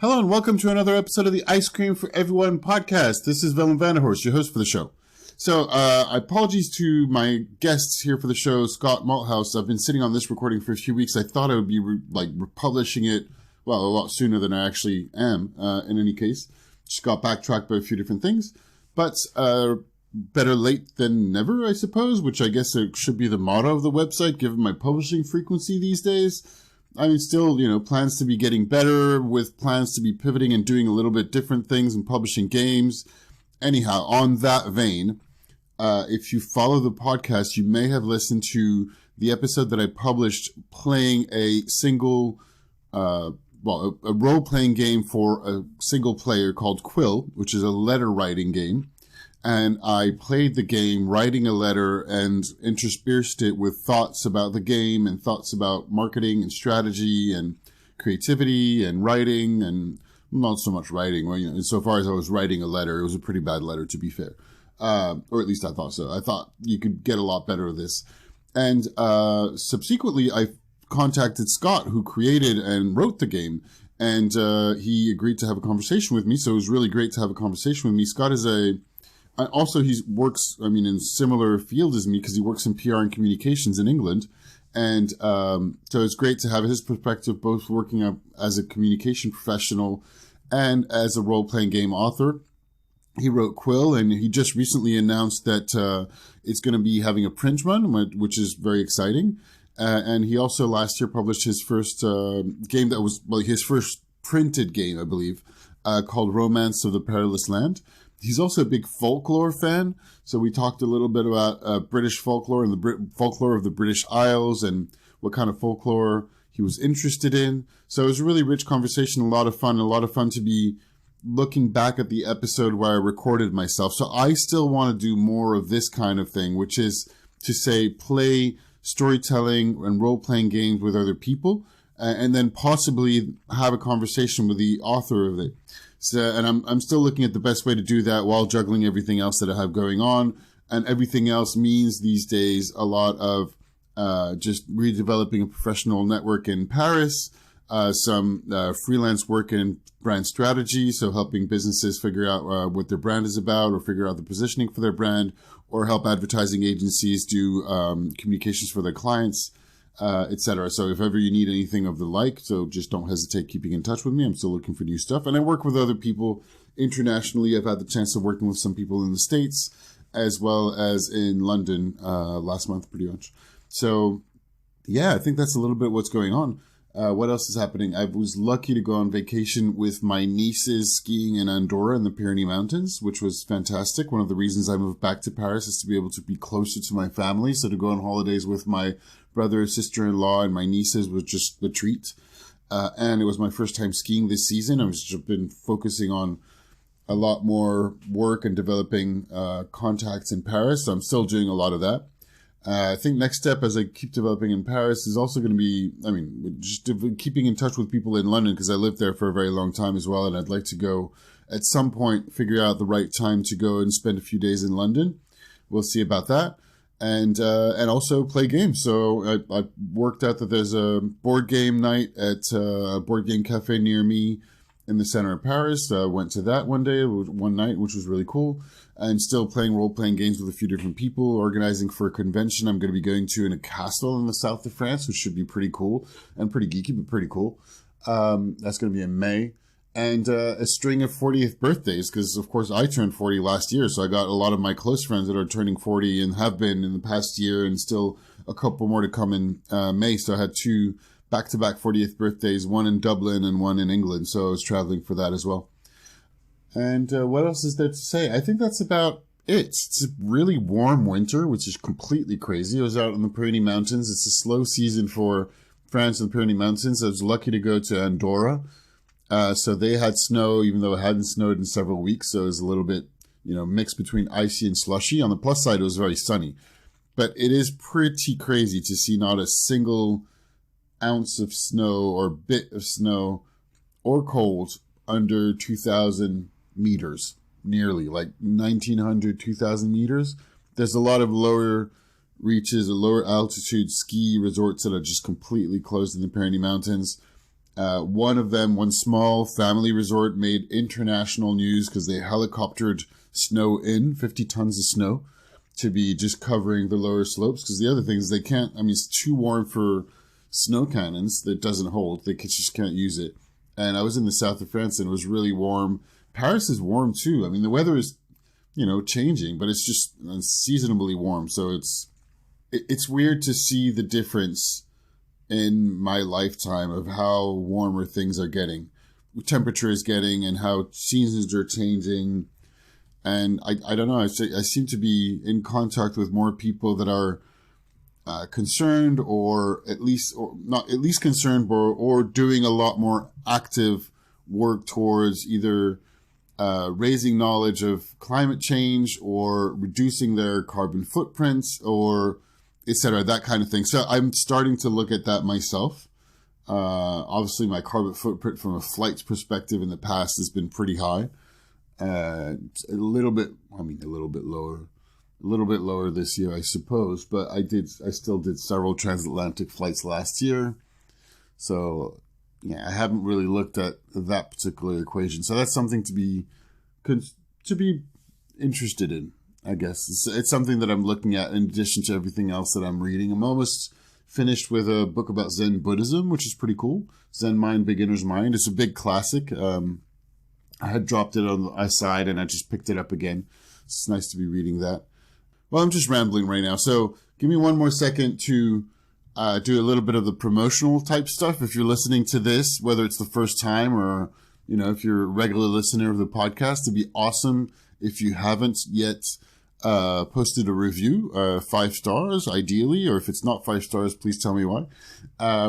Hello and welcome to another episode of the Ice Cream for Everyone podcast. This is Willem Vanderhorst, your host for the show. So, apologies to my guests here for the show, Scott Malthouse. I've been sitting on this recording for a few weeks. I thought I would be republishing it, well, a lot sooner than I actually am, in any case. Just got backtracked by a few different things. But, better late than never, I suppose, which I guess it should be the motto of the website, given my publishing frequency these days. I mean, still, plans to be getting better, with plans to be pivoting and doing a little bit different things and publishing games. Anyhow, on that vein, if you follow the podcast, you may have listened to the episode that I published playing a single, a role-playing game for a single player called Quill, which is a letter-writing game. And I played the game, writing a letter, and interspersed it with thoughts about the game and thoughts about marketing and strategy and creativity and writing, and not so much writing. Well, insofar as I was writing a letter, it was a pretty bad letter, to be fair. Or at least I thought so. I thought you could get a lot better with this. And subsequently, I contacted Scott, who created and wrote the game, and he agreed to have a conversation with me. So it was really great to have a conversation with me. Scott is also, he works, in similar field as me, because he works in PR and communications in England. And so it's great to have his perspective, both working as a communication professional and as a role-playing game author. He wrote Quill, and he just recently announced that it's going to be having a print run, which is very exciting. And he also last year published his first game that was, his first printed game, I believe, called Romance of the Perilous Land. He's also a big folklore fan, so we talked a little bit about British folklore and the folklore of the British Isles and what kind of folklore he was interested in. So it was a really rich conversation, a lot of fun to be looking back at the episode where I recorded myself. So I still want to do more of this kind of thing, which is to say play storytelling and role-playing games with other people, and then possibly have a conversation with the author of it. So, and I'm still looking at the best way to do that while juggling everything else that I have going on. And everything else means these days a lot of just redeveloping a professional network in Paris, some freelance work in brand strategy, so helping businesses figure out what their brand is about, or figure out the positioning for their brand, or help advertising agencies do communications for their clients, etc. So if ever you need anything of the like, so just don't hesitate keeping in touch with me. I'm still looking for new stuff. And I work with other people internationally. I've had the chance of working with some people in the States, as well as in London last month, pretty much. So yeah, I think that's a little bit what's going on. What else is happening? I was lucky to go on vacation with my nieces skiing in Andorra in the Pyrenees Mountains, which was fantastic. One of the reasons I moved back to Paris is to be able to be closer to my family. So to go on holidays with my brother, sister-in-law, and my nieces was just a treat. And it was my first time skiing this season. I've just been focusing on a lot more work and developing contacts in Paris. So I'm still doing a lot of that. I think next step as I keep developing in Paris is also going to be, just keeping in touch with people in London, because I lived there for a very long time as well. And I'd like to go at some point, figure out the right time to go and spend a few days in London. We'll see about that. And also play games. So I worked out that there's a board game night at a board game cafe near me in the center of Paris. Went to that one night, which was really cool. And still playing role-playing games with a few different people, organizing for a convention I'm going to be going to in a castle in the south of France, which should be pretty cool and pretty geeky, but pretty cool. That's going to be in May. And a string of 40th birthdays, because, of course, I turned 40 last year, so I got a lot of my close friends that are turning 40 and have been in the past year, and still a couple more to come in May. So I had two back-to-back 40th birthdays, one in Dublin and one in England, so I was traveling for that as well. And what else is there to say? I think that's about it. It's a really warm winter, which is completely crazy. I was out in the Pyrenees Mountains. It's a slow season for France and the Pyrenees Mountains. I was lucky to go to Andorra. So they had snow, even though it hadn't snowed in several weeks. So it was a little bit, mixed between icy and slushy. On the plus side, it was very sunny. But it is pretty crazy to see not a single ounce of snow or bit of snow or cold under 2,000 meters, nearly like 1,900, 2,000 meters. There's a lot of lower reaches, lower altitude ski resorts that are just completely closed in the Pyrenees Mountains. One small family resort made international news because they helicoptered snow in, 50 tons of snow, to be just covering the lower slopes. Because the other thing is they can't, it's too warm for snow cannons that doesn't hold. They just can't use it. And I was in the south of France and it was really warm. Paris is warm too. The weather is, changing, but it's just unseasonably warm. So it's weird to see the difference in my lifetime of how warmer things are getting, temperature is getting, and how seasons are changing. And I don't know, I seem to be in contact with more people that are concerned, or not at least concerned, or doing a lot more active work towards either raising knowledge of climate change or reducing their carbon footprints, or etc., that kind of thing. So I'm starting to look at that myself. Obviously, my carbon footprint from a flight's perspective in the past has been pretty high. A little bit lower this year, I suppose. But I still did several transatlantic flights last year. So yeah, I haven't really looked at that particular equation. So that's something to be interested in, I guess. It's something that I'm looking at in addition to everything else that I'm reading. I'm almost finished with a book about Zen Buddhism, which is pretty cool. Zen Mind, Beginner's Mind. It's a big classic. I had dropped it on the side and I just picked it up again. It's nice to be reading that. Well, I'm just rambling right now. So give me one more second to do a little bit of the promotional type stuff. If you're listening to this, whether it's the first time or, if you're a regular listener of the podcast, it'd be awesome if you haven't yet posted a review, 5 stars ideally, or if it's not 5 stars, please tell me why,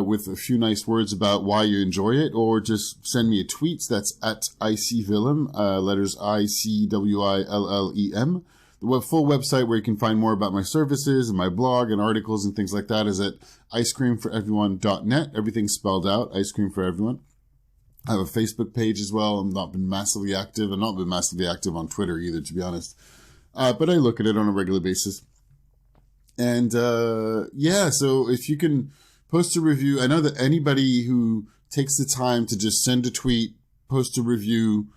with a few nice words about why you enjoy it, or just send me a tweet. That's at ICWillem, letters ICWILLEM. The full website where you can find more about my services and my blog and articles and things like that is at icecreamforeveryone.net. Everything's spelled out, Ice Cream for Everyone. I have a Facebook page as well. I've not been massively active on Twitter either, to be honest. But I look at it on a regular basis. And so if you can post a review, I know that anybody who takes the time to just send a tweet, post a review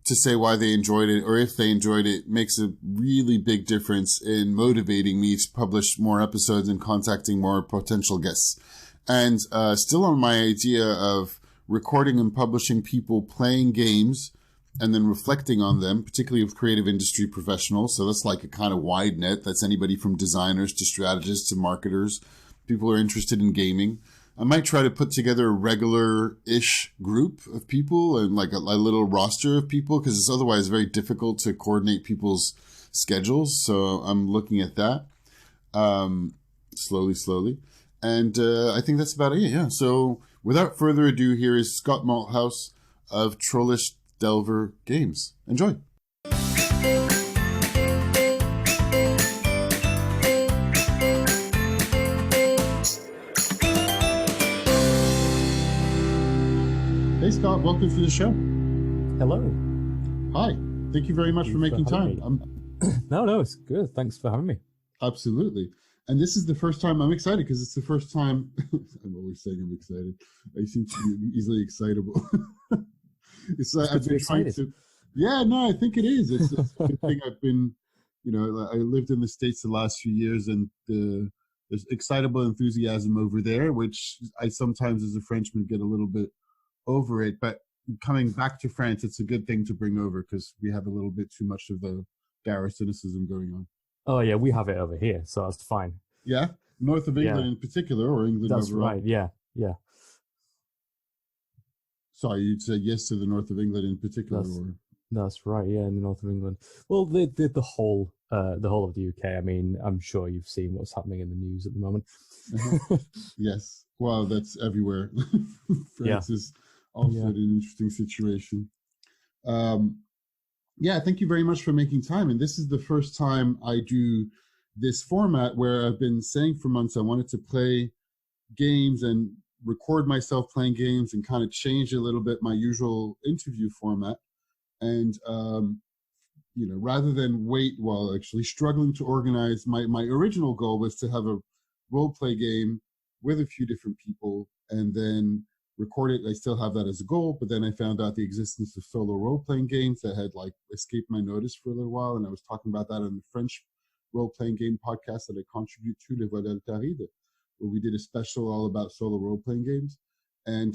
to say why they enjoyed it, or if they enjoyed it, makes a really big difference in motivating me to publish more episodes and contacting more potential guests. And still on my idea of recording and publishing people playing games and then reflecting on them, particularly with creative industry professionals. So that's like a kind of wide net. That's anybody from designers to strategists to marketers. People who are interested in gaming. I might try to put together a regular-ish group of people and like a little roster of people, because it's otherwise very difficult to coordinate people's schedules. So I'm looking at that slowly. And I think that's about it. Yeah. So without further ado, here is Scott Malthouse of Trollish Delver Games. Enjoy. Hey Scott, welcome to the show. Hello. Hi. Thank you very much for making time. No, it's good. Thanks for having me. Absolutely. And this is the first time I'm excited, because it's the first time I'm always saying I'm excited. I seem to be easily excitable. It's like I've been trying to. Yeah, no, I think it is. It's a good thing. I've been, I lived in the States the last few years, and there's excitable enthusiasm over there, which I sometimes, as a Frenchman, get a little bit over it. But coming back to France, it's a good thing to bring over, because we have a little bit too much of the Gareth cynicism going on. Oh yeah, we have it over here, so that's fine. Yeah, north of England in particular, or England That's overall. right. Yeah. Sorry, you'd say yes to the north of England in particular, That's right. Yeah, in the north of England. Well, the whole of the UK. I mean, I'm sure you've seen what's happening in the news at the moment. Yes. Wow, that's everywhere. France is also in an interesting situation. Thank you very much for making time. And this is the first time I do this format, where I've been saying for months I wanted to play games and record myself playing games and kind of change a little bit my usual interview format. And, rather than wait while actually struggling to organize, my original goal was to have a role play game with a few different people and then record it. I still have that as a goal, but then I found out the existence of solo role-playing games that had like escaped my notice for a little while, and I was talking about that on the French role-playing game podcast that I contribute to, Le Voilà, where we did a special all about solo role-playing games. And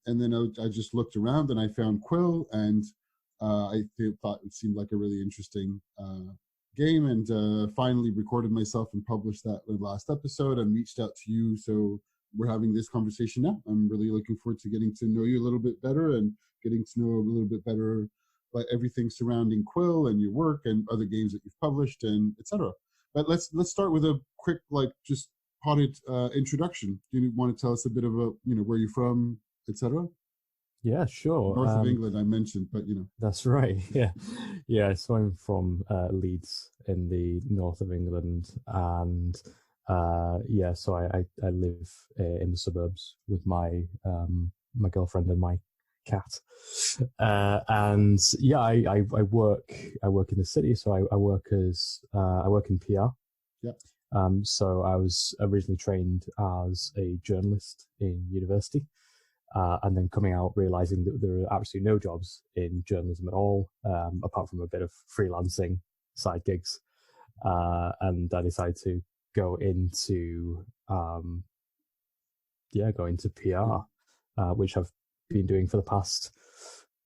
then I just looked around and I found Quill, and I thought it seemed like a really interesting game, and finally recorded myself and published that in the last episode and reached out to you. So we're having this conversation now. I'm really looking forward to getting to know you a little bit better and getting to know a little bit better about everything surrounding Quill and your work and other games that you've published and etc. But let's start with a quick, like, just potted introduction. Do you want to tell us a bit about, where you're from, etc.? Yeah, sure. North of England, I mentioned, but That's right. Yeah. So I'm from Leeds in the north of England, and so I live in the suburbs with my my girlfriend and my cat, and yeah, I work in the city. So I work in PR. Yeah. So I was originally trained as a journalist in university. And then coming out, realizing that there are absolutely no jobs in journalism at all, apart from a bit of freelancing side gigs. And I decided to go into PR, which I've been doing for the past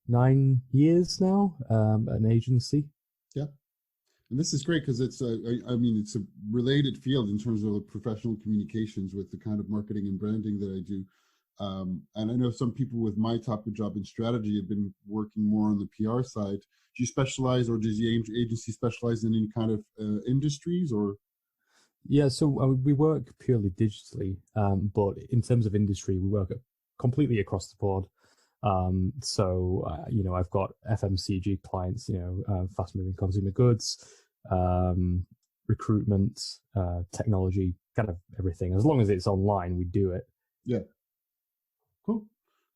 9 years now, an agency. Yeah. And this is great because it's it's a related field in terms of professional communications with the kind of marketing and branding that I do. And I know some people with my type of job in strategy have been working more on the PR side. Do you specialize, or does the agency specialize in any kind of industries, or? Yeah, so we work purely digitally, but in terms of industry, we work completely across the board. I've got FMCG clients, fast-moving consumer goods, recruitment, technology, kind of everything. As long as it's online, we do it. Yeah. Cool.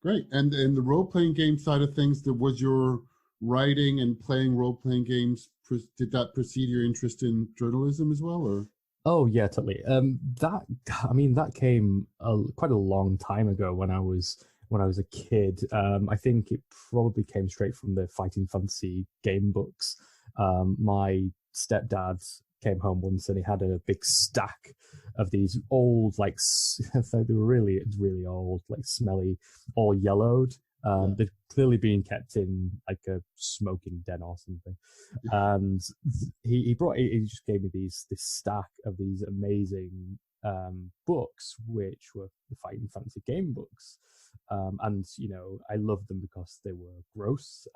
Great. And in the role-playing game side of things, was your writing and playing role-playing games, did that precede your interest in journalism as well, or? Oh, yeah, totally. That came quite a long time ago when I was a kid. I think it probably came straight from the Fighting Fantasy game books. My stepdad came home once and he had a big stack of these old, like, they were really, really old, like smelly, all yellowed. They'd clearly been kept in like a smoking den or something. And he just gave me this stack of these amazing books, which were the Fighting Fantasy game books. And I loved them because they were gross.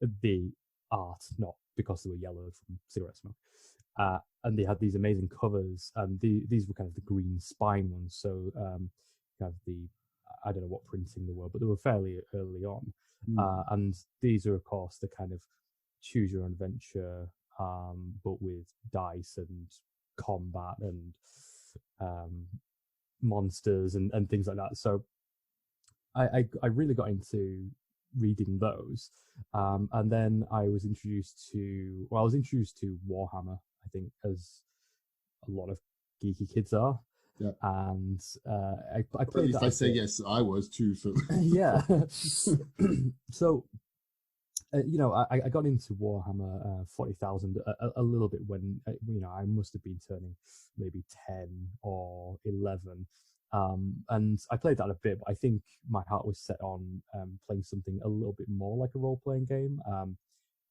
The art, not because they were yellowed from cigarette smoke. And they had these amazing covers, and these were kind of the green spine ones. So kind of I don't know what printing they were, but they were fairly early on. And these are, of course, the kind of choose your own adventure, but with dice and combat and monsters and things like that. So I really got into reading those. And then I was introduced to Warhammer, I think, as a lot of geeky kids are. Yeah. And I played at least that. I say yes, I was too. So yeah. So I got into Warhammer 40,000 a little bit when I must have been turning maybe 10 or 11. And I played that a bit, but I think my heart was set on playing something a little bit more like a role-playing game.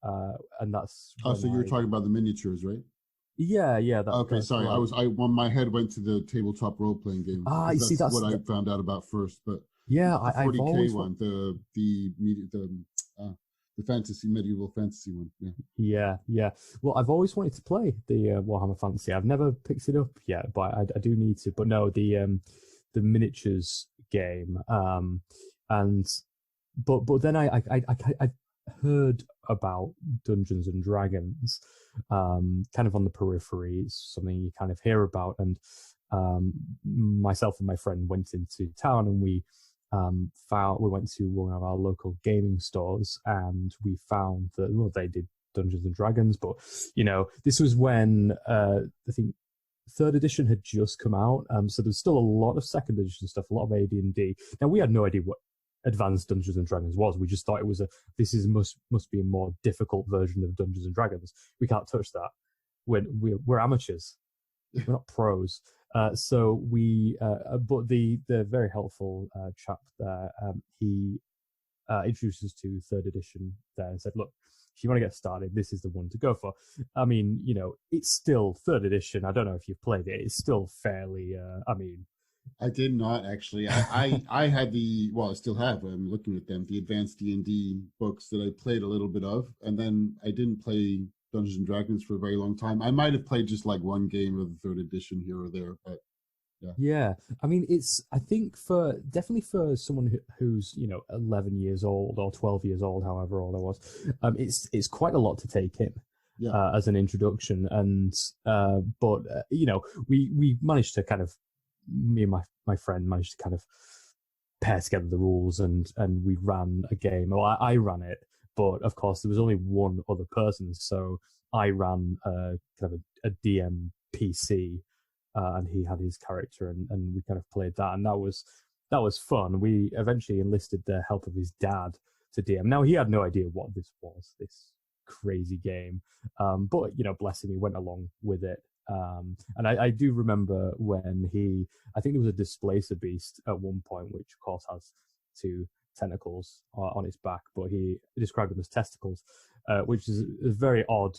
And that's so you were talking about the miniatures, right? Yeah. Okay, sorry. Right. When my head went to the tabletop role-playing game. You see, that's what I found out about first. But yeah, the 40K one, the fantasy, medieval fantasy one. Yeah. Well, I've always wanted to play the Warhammer Fantasy. I've never picked it up yet, but I do need to. But no, the miniatures game. But then I heard about Dungeons and Dragons, kind of on the periphery. It's something you kind of hear about, and myself and my friend went into town and we went to one of our local gaming stores and we found that they did Dungeons and Dragons, but this was when I think third edition had just come out, so there's still a lot of second edition stuff, a lot of AD&D. Now we had no idea what Advanced Dungeons and Dragons was. We just thought it was must be a more difficult version of Dungeons and Dragons. We can't touch that. We're amateurs. We're not pros. So we, but the very helpful chap there, he introduced us to third edition there and said, look, if you want to get started, this is the one to go for. I mean, it's still third edition. I don't know if you've played it. It's still fairly, I did not actually. I had I still have. I'm looking at them. The advanced D&D books that I played a little bit of, and then I didn't play Dungeons and Dragons for a very long time. I might have played just like one game of the third edition here or there, but yeah. Yeah, I mean, I think definitely for someone who's 11 years old or 12 years old, however old I was, it's quite a lot to take in. Yeah. As an introduction, and but we managed to kind of, me and my friend managed to kind of pair together the rules, and we ran a game. Well, I ran it, but of course there was only one other person, so I ran kind of a DM PC, and he had his character, and we kind of played that, and that was fun. We eventually enlisted the help of his dad to DM. Now he had no idea what this was, this crazy game, but bless him, he went along with it. And I do remember when I think there was a displacer beast at one point, which of course has two tentacles on its back, but he described them as testicles, which is a very odd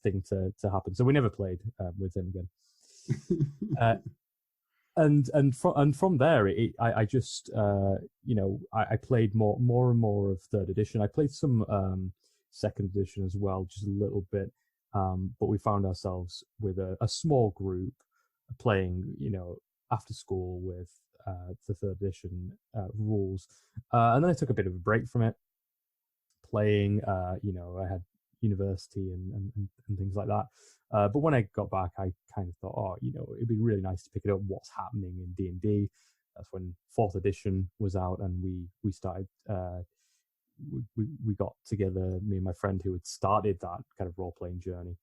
thing to happen. So we never played with him again. And from there, I just I played more and more of third edition. I played some second edition as well, just a little bit. But we found ourselves with a small group playing, after school with the third edition rules. And then I took a bit of a break from it, playing. I had university and things like that. But when I got back, I kind of thought, it'd be really nice to pick it up. What's happening in D&D? That's when fourth edition was out, and we started. We got together, me and my friend who had started that kind of role-playing journey,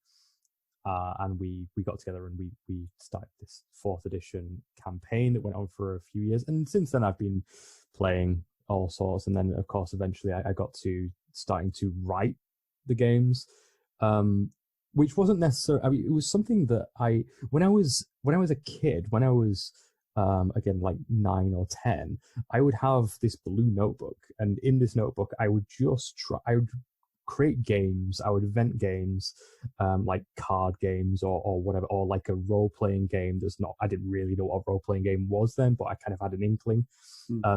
and we got together and we started this fourth edition campaign that went on for a few years. And since then I've been playing all sorts, and then of course eventually I got to starting to write the games, which wasn't necessarily, I mean, it was something that when I was a kid, when I was again, like 9 or 10, I would have this blue notebook, and in this notebook, I would create games. I would invent games, like card games or whatever, or like a role-playing game. I didn't really know what a role-playing game was then, but I kind of had an inkling.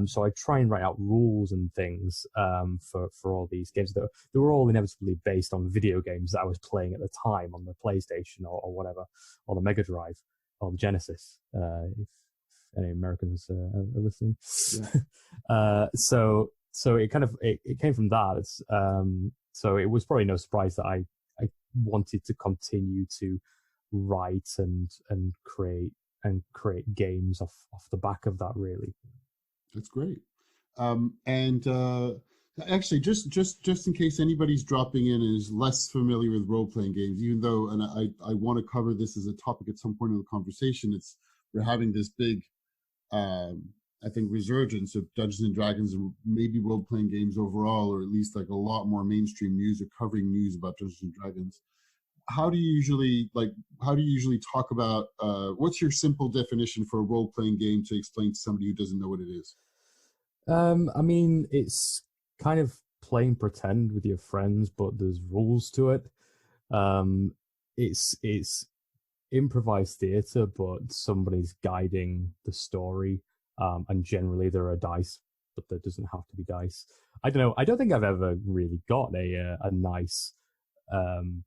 So I try and write out rules and things for all these games. They were all inevitably based on video games that I was playing at the time on the PlayStation or whatever, or the Mega Drive or the Genesis, if any Americans are listening. Yeah. So it came from that. So it was probably no surprise that I wanted to continue to write and create games off the back of that, really. That's great. Actually, just in case anybody's dropping in and is less familiar with role-playing games, even though, and I want to cover this as a topic at some point in the conversation, we're having this big, I think, resurgence of Dungeons and Dragons and maybe role-playing games overall, or at least like a lot more mainstream news or covering news about Dungeons and Dragons. How do you usually talk about, what's your simple definition for a role-playing game to explain to somebody who doesn't know what it is? I mean, it's kind of playing pretend with your friends, but there's rules to it. It's improvised theater, but somebody's guiding the story. And generally there are dice, but there doesn't have to be dice. I don't know. I don't think I've ever really got a nice kind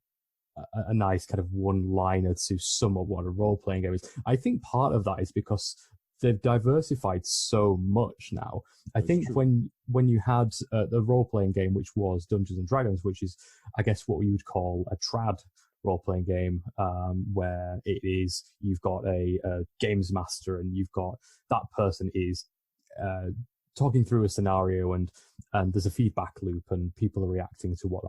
of one-liner to sum up what a role-playing game is. I think part of that is because they've diversified so much now. I think when you had the role-playing game, which was Dungeons and Dragons, which is, I guess, what you would call a trad role-playing game, where it is, you've got a games master, and you've got that person is talking through a scenario, and there's a feedback loop, and people are reacting to what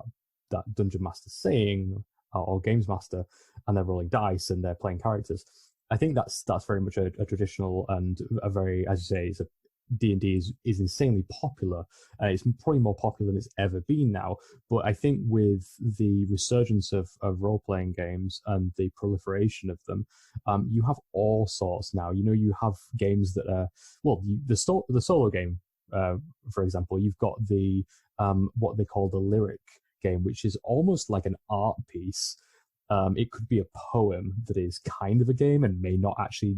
that dungeon master's saying, or games master, and they're rolling dice and they're playing characters. I think that's very much a traditional and a very, as you say, it's a D&D is insanely popular. It's probably more popular than it's ever been now. But I think with the resurgence of role-playing games and the proliferation of them, you have all sorts now. You have games that are, well, the solo game, for example, you've got the what they call the lyric game, which is almost like an art piece. It could be a poem that is kind of a game and may not actually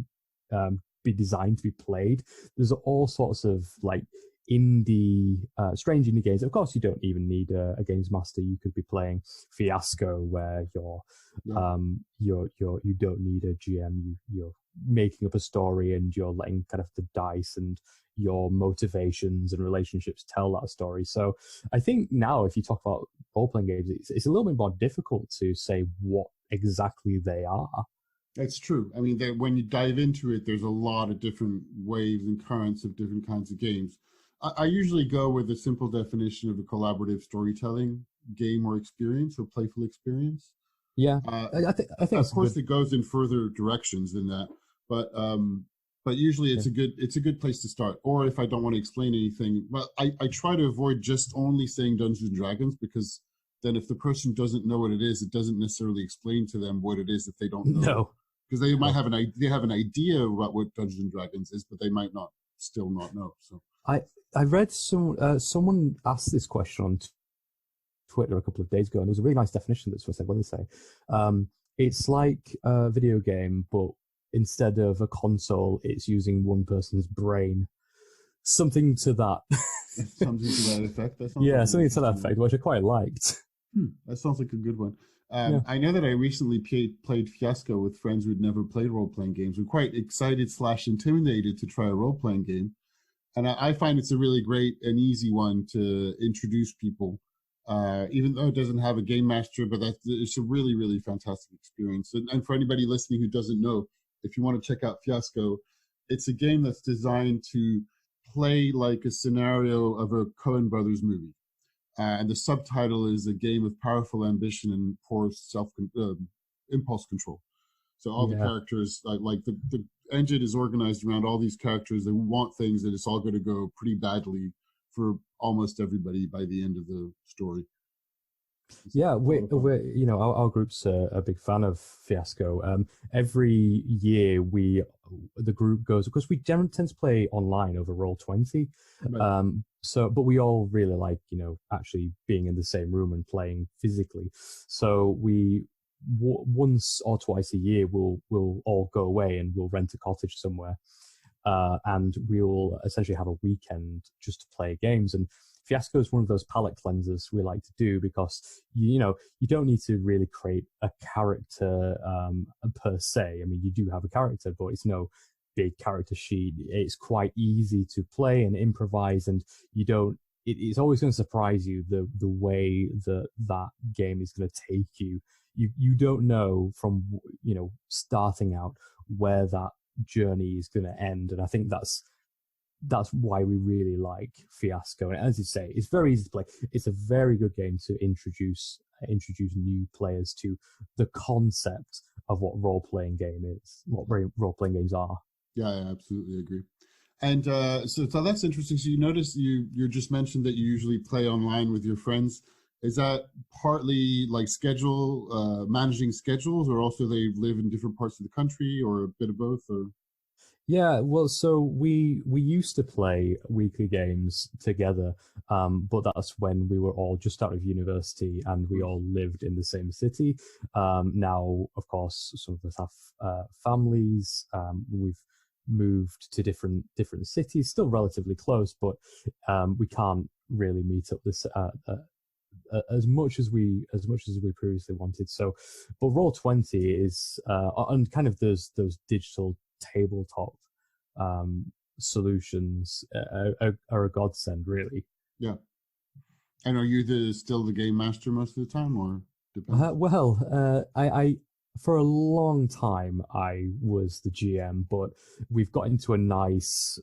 be designed to be played. There's all sorts of like strange indie games. Of course, you don't even need a games master. You could be playing Fiasco, where you don't need a GM. You're making up a story and you're letting kind of the dice and your motivations and relationships tell that story. So I think now, if you talk about role-playing games, it's a little bit more difficult to say what exactly they are. That's true. I mean, when you dive into it, there's a lot of different waves and currents of different kinds of games. I usually go with a simple definition of a collaborative storytelling game or experience or playful experience. Yeah, I think of course it goes in further directions than that, but usually it's a good place to start. Or if I don't want to explain anything, but I try to avoid just only saying Dungeons and Dragons, because then if the person doesn't know what it is, it doesn't necessarily explain to them what it is if they don't know. No. Because they might have an idea about what Dungeons and Dragons is, but they might still not know. So I read someone asked this question on Twitter a couple of days ago, and there was a really nice definition that's what they say. It's like a video game, but instead of a console, it's using one person's brain. Something to that. Something to that effect. Something to that effect, which I quite liked. That sounds like a good one. I know that I recently played Fiasco with friends who'd never played role-playing games. We're quite excited / intimidated to try a role-playing game. And I find it's a really great and easy one to introduce people, even though it doesn't have a game master, but it's a really, really fantastic experience. And for anybody listening who doesn't know, if you want to check out Fiasco, it's a game that's designed to play like a scenario of a Coen Brothers movie. And the subtitle is A Game of Powerful Ambition and Poor Impulse Control. So all the characters, like the engine is organized around all these characters. They want things, and it's all going to go pretty badly for almost everybody by the end of the story. Yeah, we're our group's a big fan of Fiasco. Every year the group goes, because we tend to play online over Roll20. Right. But we all really like, actually being in the same room and playing physically. So we once or twice a year we'll all go away and we'll rent a cottage somewhere, and we'll essentially have a weekend just to play games. And Fiasco is one of those palette cleansers we like to do, because you don't need to really create a character per se. I mean, you do have a character, but it's no big character sheet. It's quite easy to play and improvise, and it's always going to surprise you the way that game is going to take you. You don't know from starting out where that journey is going to end, and I think that's why we really like Fiasco. And as you say, it's very easy to play. It's a very good game to introduce new players to the concept of what role-playing game is, what role-playing games are. Yeah, I absolutely agree. And so that's interesting. So you notice you just mentioned that you usually play online with your friends. Is that partly like managing schedules, or also they live in different parts of the country, or a bit of both? Or yeah, well, so we used to play weekly games together, but that's when we were all just out of university and we all lived in the same city. Now, of course, some of us have families. We've moved to different cities, still relatively close, but we can't really meet up this as much as we previously wanted. So, but Roll20 is and kind of those digital tabletop solutions are a godsend, really. Yeah. And are you still the game master most of the time, or I for a long time I was the GM, but we've got into a nice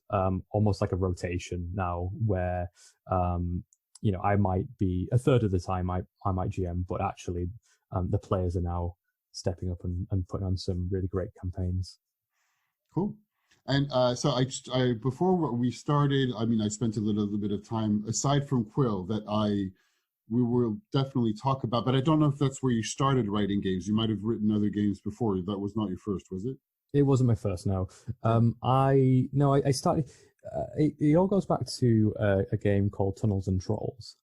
almost like a rotation now where I might be a third of the time I might GM, but actually the players are now stepping up and putting on some really great campaigns. Cool. And so I before we started, I mean, I spent a little bit of time aside from Quill that we will definitely talk about, but I don't know if that's where you started writing games. You might have written other games before. That was not your first, was it? It wasn't my first, no. I started. It all goes back to a game called Tunnels and Trolls,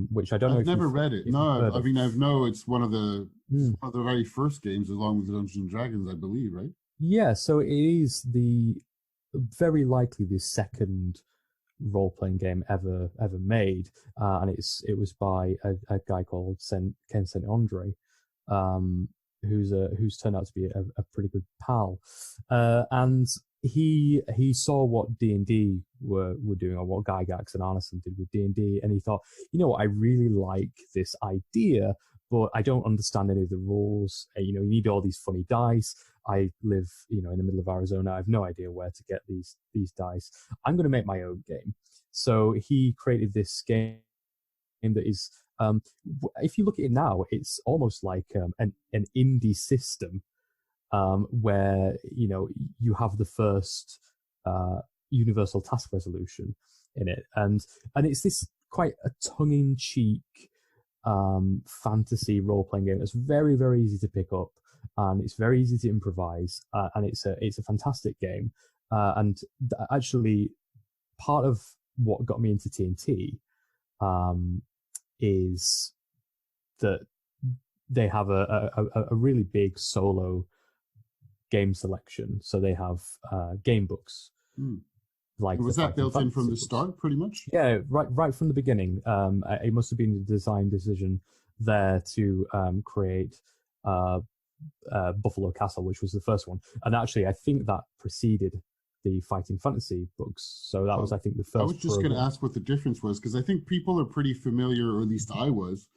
which I don't know I've if never read it. if you've No, heard I of. mean I know it's Mm. one of the very first games, along with Dungeons and Dragons, I believe, right? Yeah, so it is the very likely the second role playing game ever made, and it was by a guy called Ken Saint Andre, um, who's turned out to be a pretty good pal, and he saw what D&D were doing, or what Gygax and Arneson did with D&D, and he thought, you know what, I really like this idea, but I don't understand any of the rules. You need all these funny dice. I live, in the middle of Arizona. I have no idea where to get these dice. I'm going to make my own game. So he created this game that is, if you look at it now, it's almost like an indie system, where you have the first universal task resolution in it, and it's this quite a tongue-in-cheek fantasy role-playing game that's very, very easy to pick up, and it's very easy to improvise, and it's a fantastic game. Actually, part of what got me into TNT is that they have a really big solo game selection. So they have game books. Mm. Like, was that built in from the start, pretty much? Yeah, right from the beginning. It must have been a design decision there to create Buffalo Castle, which was the first one. And actually, I think that preceded the Fighting Fantasy books. So that was, I think, the first. I was just going to ask what the difference was, because I think people are pretty familiar, or at least I was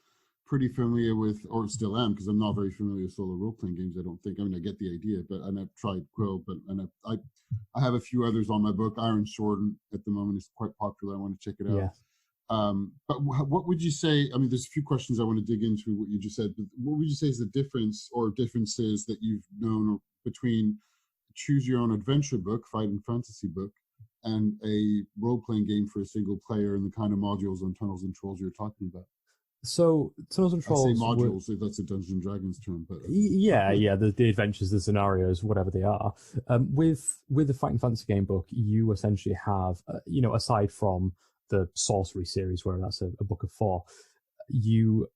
pretty familiar with, or still am, because I'm not very familiar with solo role-playing games, I don't think. I mean, I get the idea, and I've tried Quill, I have a few others on my book. Iron Sword at the moment is quite popular. I want to check it out. Yeah. But what would you say? I mean, there's a few questions I want to dig into what you just said. But what would you say is the difference or differences that you've known between choose your own adventure book, fighting fantasy book, and a role-playing game for a single player, and the kind of modules on Tunnels and Trolls you're talking about? So Tunnels and Trolls. I say modules, if that's a Dungeons and Dragons term, but yeah, the adventures, the scenarios, whatever they are. With the Fighting Fantasy game book, you essentially have, aside from the Sorcery series, where that's a book of 4, you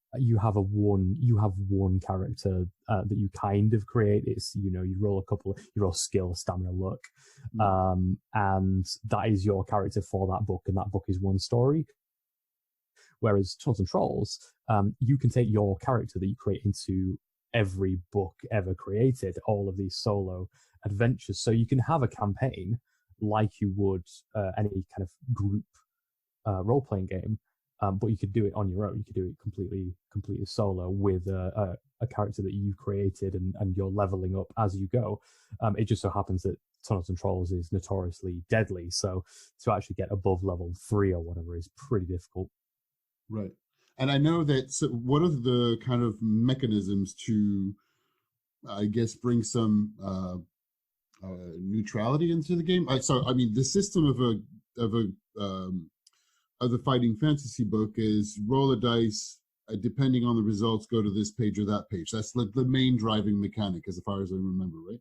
have one character that you kind of create. It's you roll skill, stamina, luck, and that is your character for that book, and that book is one story. Whereas Tunnels and Trolls, you can take your character that you create into every book ever created, all of these solo adventures. So you can have a campaign like you would any kind of group role-playing game, but you could do it on your own. You could do it completely solo with a character that you've created, and you're leveling up as you go. It just so happens that Tunnels and Trolls is notoriously deadly, so to actually get above level 3 or whatever is pretty difficult. Right. And I know that, so what are the kind of mechanisms to, I guess, bring some neutrality into the game? So, I mean, the system of the Fighting Fantasy book is roll a dice, depending on the results, go to this page or that page. That's like the main driving mechanic, as far as I remember, right?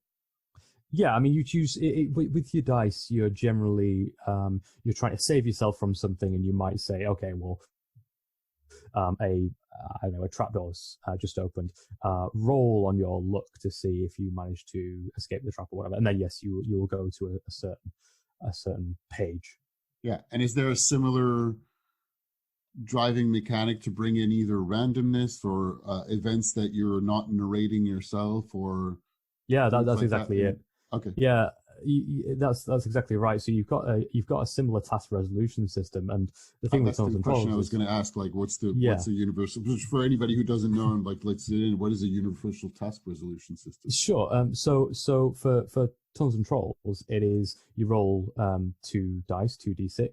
Yeah, I mean, you choose with your dice. You're generally you're trying to save yourself from something, and you might say, okay, well, a trapdoor's just opened. Roll on your luck to see if you manage to escape the trap or whatever, and then yes, you will go to a certain page. Yeah, and is there a similar driving mechanic to bring in either randomness or events that you're not narrating yourself, or Yeah, that's like exactly that? it. Okay. Yeah, that's exactly right. So you've got a similar task resolution system, and the thing with Tunnels and Trolls I was going to ask, like, what's the universal, for anybody who doesn't know, and like, let's sit in, what is a universal task resolution system? Sure. So for Tunnels and Trolls, it is you roll 2 dice, 2d6,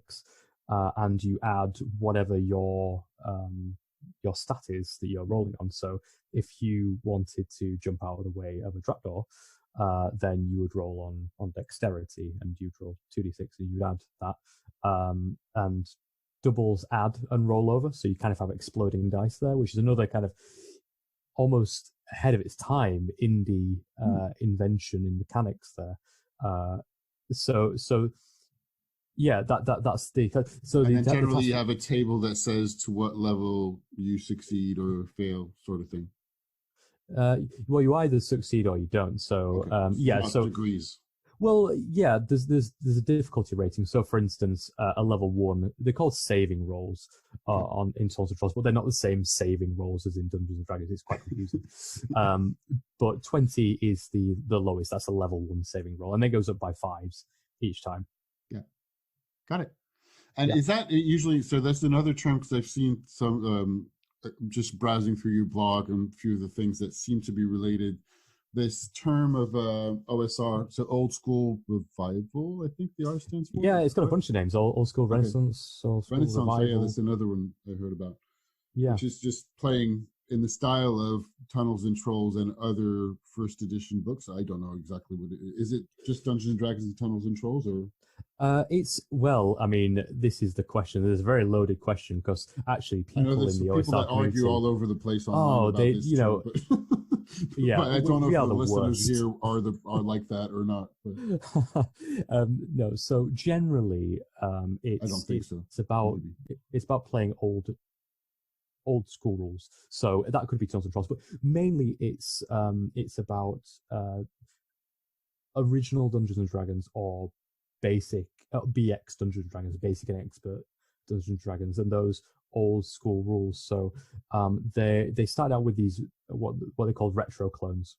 and you add whatever your stat is that you're rolling on. So if you wanted to jump out of the way of a trapdoor, then you would roll on dexterity, and you'd roll 2d6 and you'd add that. And doubles add and roll over, so you kind of have exploding dice there, which is another kind of almost ahead of its time indie invention in mechanics there. So yeah, that's the so. And the, then that, generally the you have a table that says to what level you succeed or fail, sort of thing. well, you either succeed or you don't. So Okay. yeah, Not so degrees. well, yeah, there's a difficulty rating. So for instance, a level 1, they're called saving rolls on in Tools and Trolls, but they're not the same saving rolls as in Dungeons and Dragons. It's quite confusing. But 20 is the lowest. That's a level 1 saving roll, and then it goes up by 5s each time. Yeah, got it. And is that usually, so that's another term, because I've seen some, just browsing through your blog and a few of the things that seem to be related, this term of OSR, so old school revival, I think the R stands for? Yeah, it's got a bunch of names, old school Renaissance, old school Renaissance, revival. yeah, that's another one I heard about. Yeah. Which is just playing in the style of Tunnels and Trolls and other first edition books. I don't know exactly what it is. Is it just Dungeons and Dragons and Tunnels and Trolls, or? It's, well, I mean, this is the question. There's a very loaded question, because actually people in the OSR people that community argue all over the place online about this you term, but, yeah, but I don't know if the listeners worst. here are like that or not. But. No, so generally, it's I don't think so. It's about playing old school rules. So that could be Tunnels and Trolls, but mainly it's about original Dungeons and Dragons, or basic BX Dungeons and Dragons, basic and expert Dungeons and Dragons, and those old school rules. So they started out with these what they called retro clones,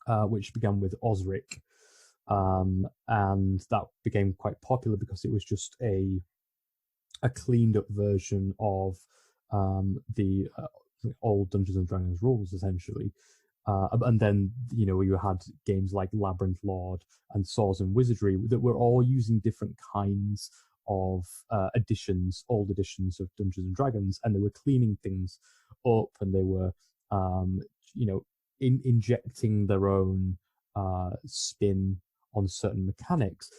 which began with Osric, and that became quite popular because it was just a cleaned up version of the old Dungeons and Dragons rules, essentially. And then, you had games like Labyrinth Lord and Swords and Wizardry that were all using different kinds of old editions of Dungeons and Dragons, and they were cleaning things up, and they were, injecting their own spin on certain mechanics.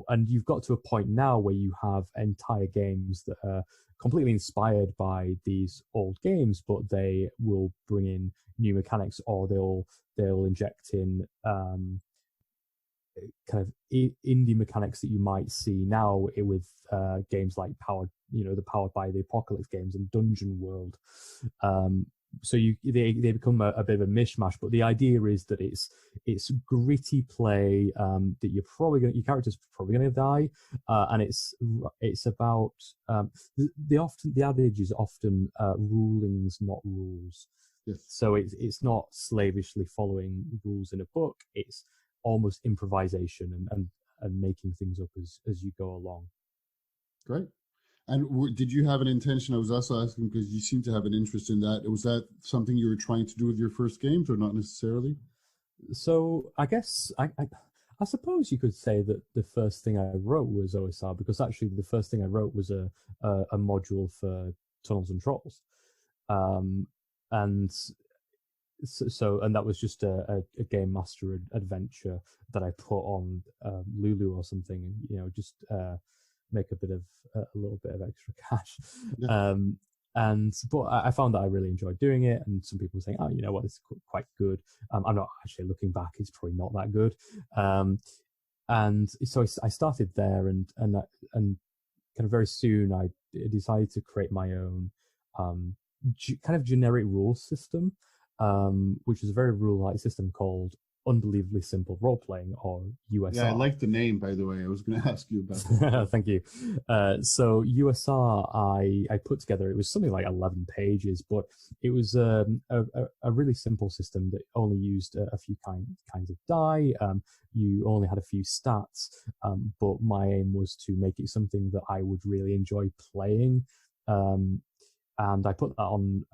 And you've got to a point now where you have entire games that are completely inspired by these old games, but they will bring in new mechanics, or they'll inject in kind of indie mechanics that you might see now with games like the Powered by the Apocalypse games and Dungeon World. So they become a bit of a mishmash, but the idea is that it's gritty play, that your character's probably going to die, and it's about the adage is often rulings, not rules. Yes. So it's not slavishly following rules in a book. It's almost improvisation and making things up as you go along. Great. And did you have an intention? I was also asking because you seem to have an interest in that. Was that something you were trying to do with your first games, or not necessarily? So I guess I suppose you could say that the first thing I wrote was OSR, because actually the first thing I wrote was a module for Tunnels and Trolls, and so that was just a game master adventure that I put on Lulu or something, and just make a little bit of extra cash. Yeah. But I found that I really enjoyed doing it, and some people were saying, "Oh, you know what, this is quite good." I'm not actually looking back; it's probably not that good. And so I started there, and kind of very soon I decided to create my own kind of generic rules system, which is a very rule-light system called Unbelievably Simple Role-Playing, or USR. Yeah, I like the name, by the way. I was going to ask you about that. Thank you. So USR, I put together, it was something like 11 pages, but it was a really simple system that only used a few kinds of die. You only had a few stats, but my aim was to make it something that I would really enjoy playing. And I put that on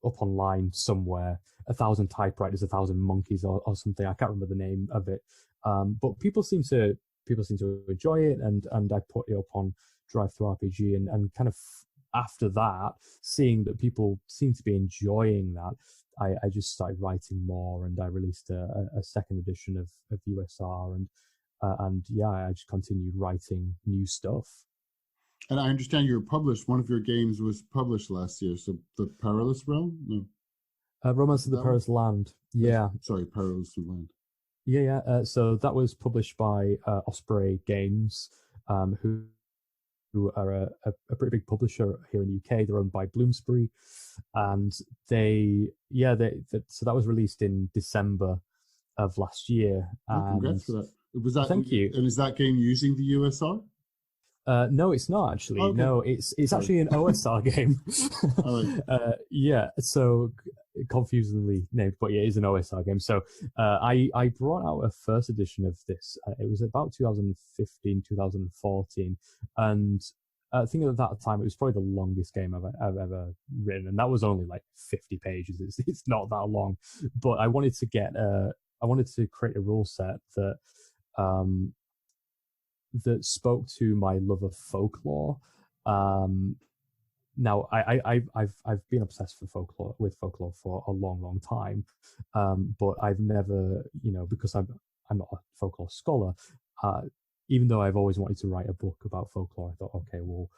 up online somewhere, 1,000 typewriters, 1,000 monkeys, or something. I can't remember the name of it. But people seem to enjoy it, and I put it up on Drive-Thru RPG, and kind of after that, seeing that people seem to be enjoying that, I just started writing more, and I released a second edition of USR, and yeah, I just continued writing new stuff. And I understand you're published. One of your games was published last year. So the Perilous Realm? No. Romance of the Perilous Land. Yeah. Sorry, Perilous Land. Yeah. So that was published by Osprey Games, who are a pretty big publisher here in the UK. They're owned by Bloomsbury, and so that was released in December of last year. Oh, congrats for that. Was that thank you. And is that game using the USR? No, it's not actually. Okay. No, it's actually an OSR game. Yeah, so confusingly named, but yeah, it is an OSR game. So I brought out a first edition of this. It was about 2015, 2014, and I think at that time it was probably the longest game I've ever written, and that was only like 50 pages. It's not that long, but I wanted to create a rule set that that spoke to my love of folklore. Now I've been obsessed with folklore for a long time, but I've never, because I'm not a folklore scholar. Even though I've always wanted to write a book about folklore, I thought, okay, well,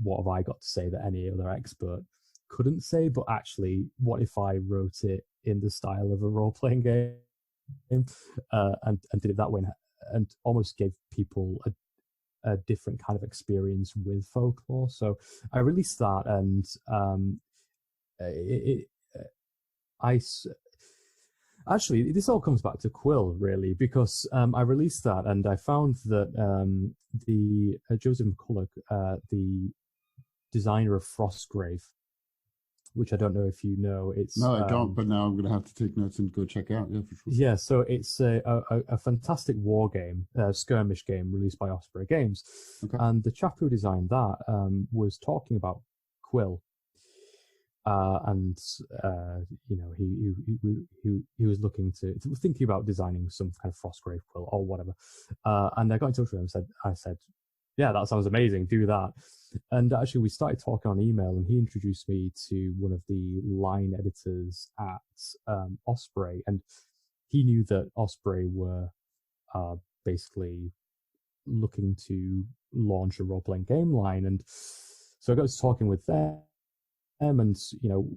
what have I got to say that any other expert couldn't say? But actually, what if I wrote it in the style of a role-playing game, and did it that way, and almost gave people a different kind of experience with folklore. So I released that, and actually, this all comes back to Quill, really, because I released that, and I found that the Joseph McCulloch, the designer of Frostgrave, which I don't know if you know. No, I don't, but now I'm going to have to take notes and go check out. Yeah, for sure. Yeah, so it's a fantastic war game, skirmish game released by Osprey Games. Okay. And the chap who designed that was talking about Quill. And he was looking to thinking about designing some kind of Frostgrave Quill or whatever. And I got in touch with him. I said, yeah, that sounds amazing. Do that. And actually, we started talking on email, and he introduced me to one of the line editors at Osprey, and he knew that Osprey were basically looking to launch a role-playing game line, and so I got to talking with them, and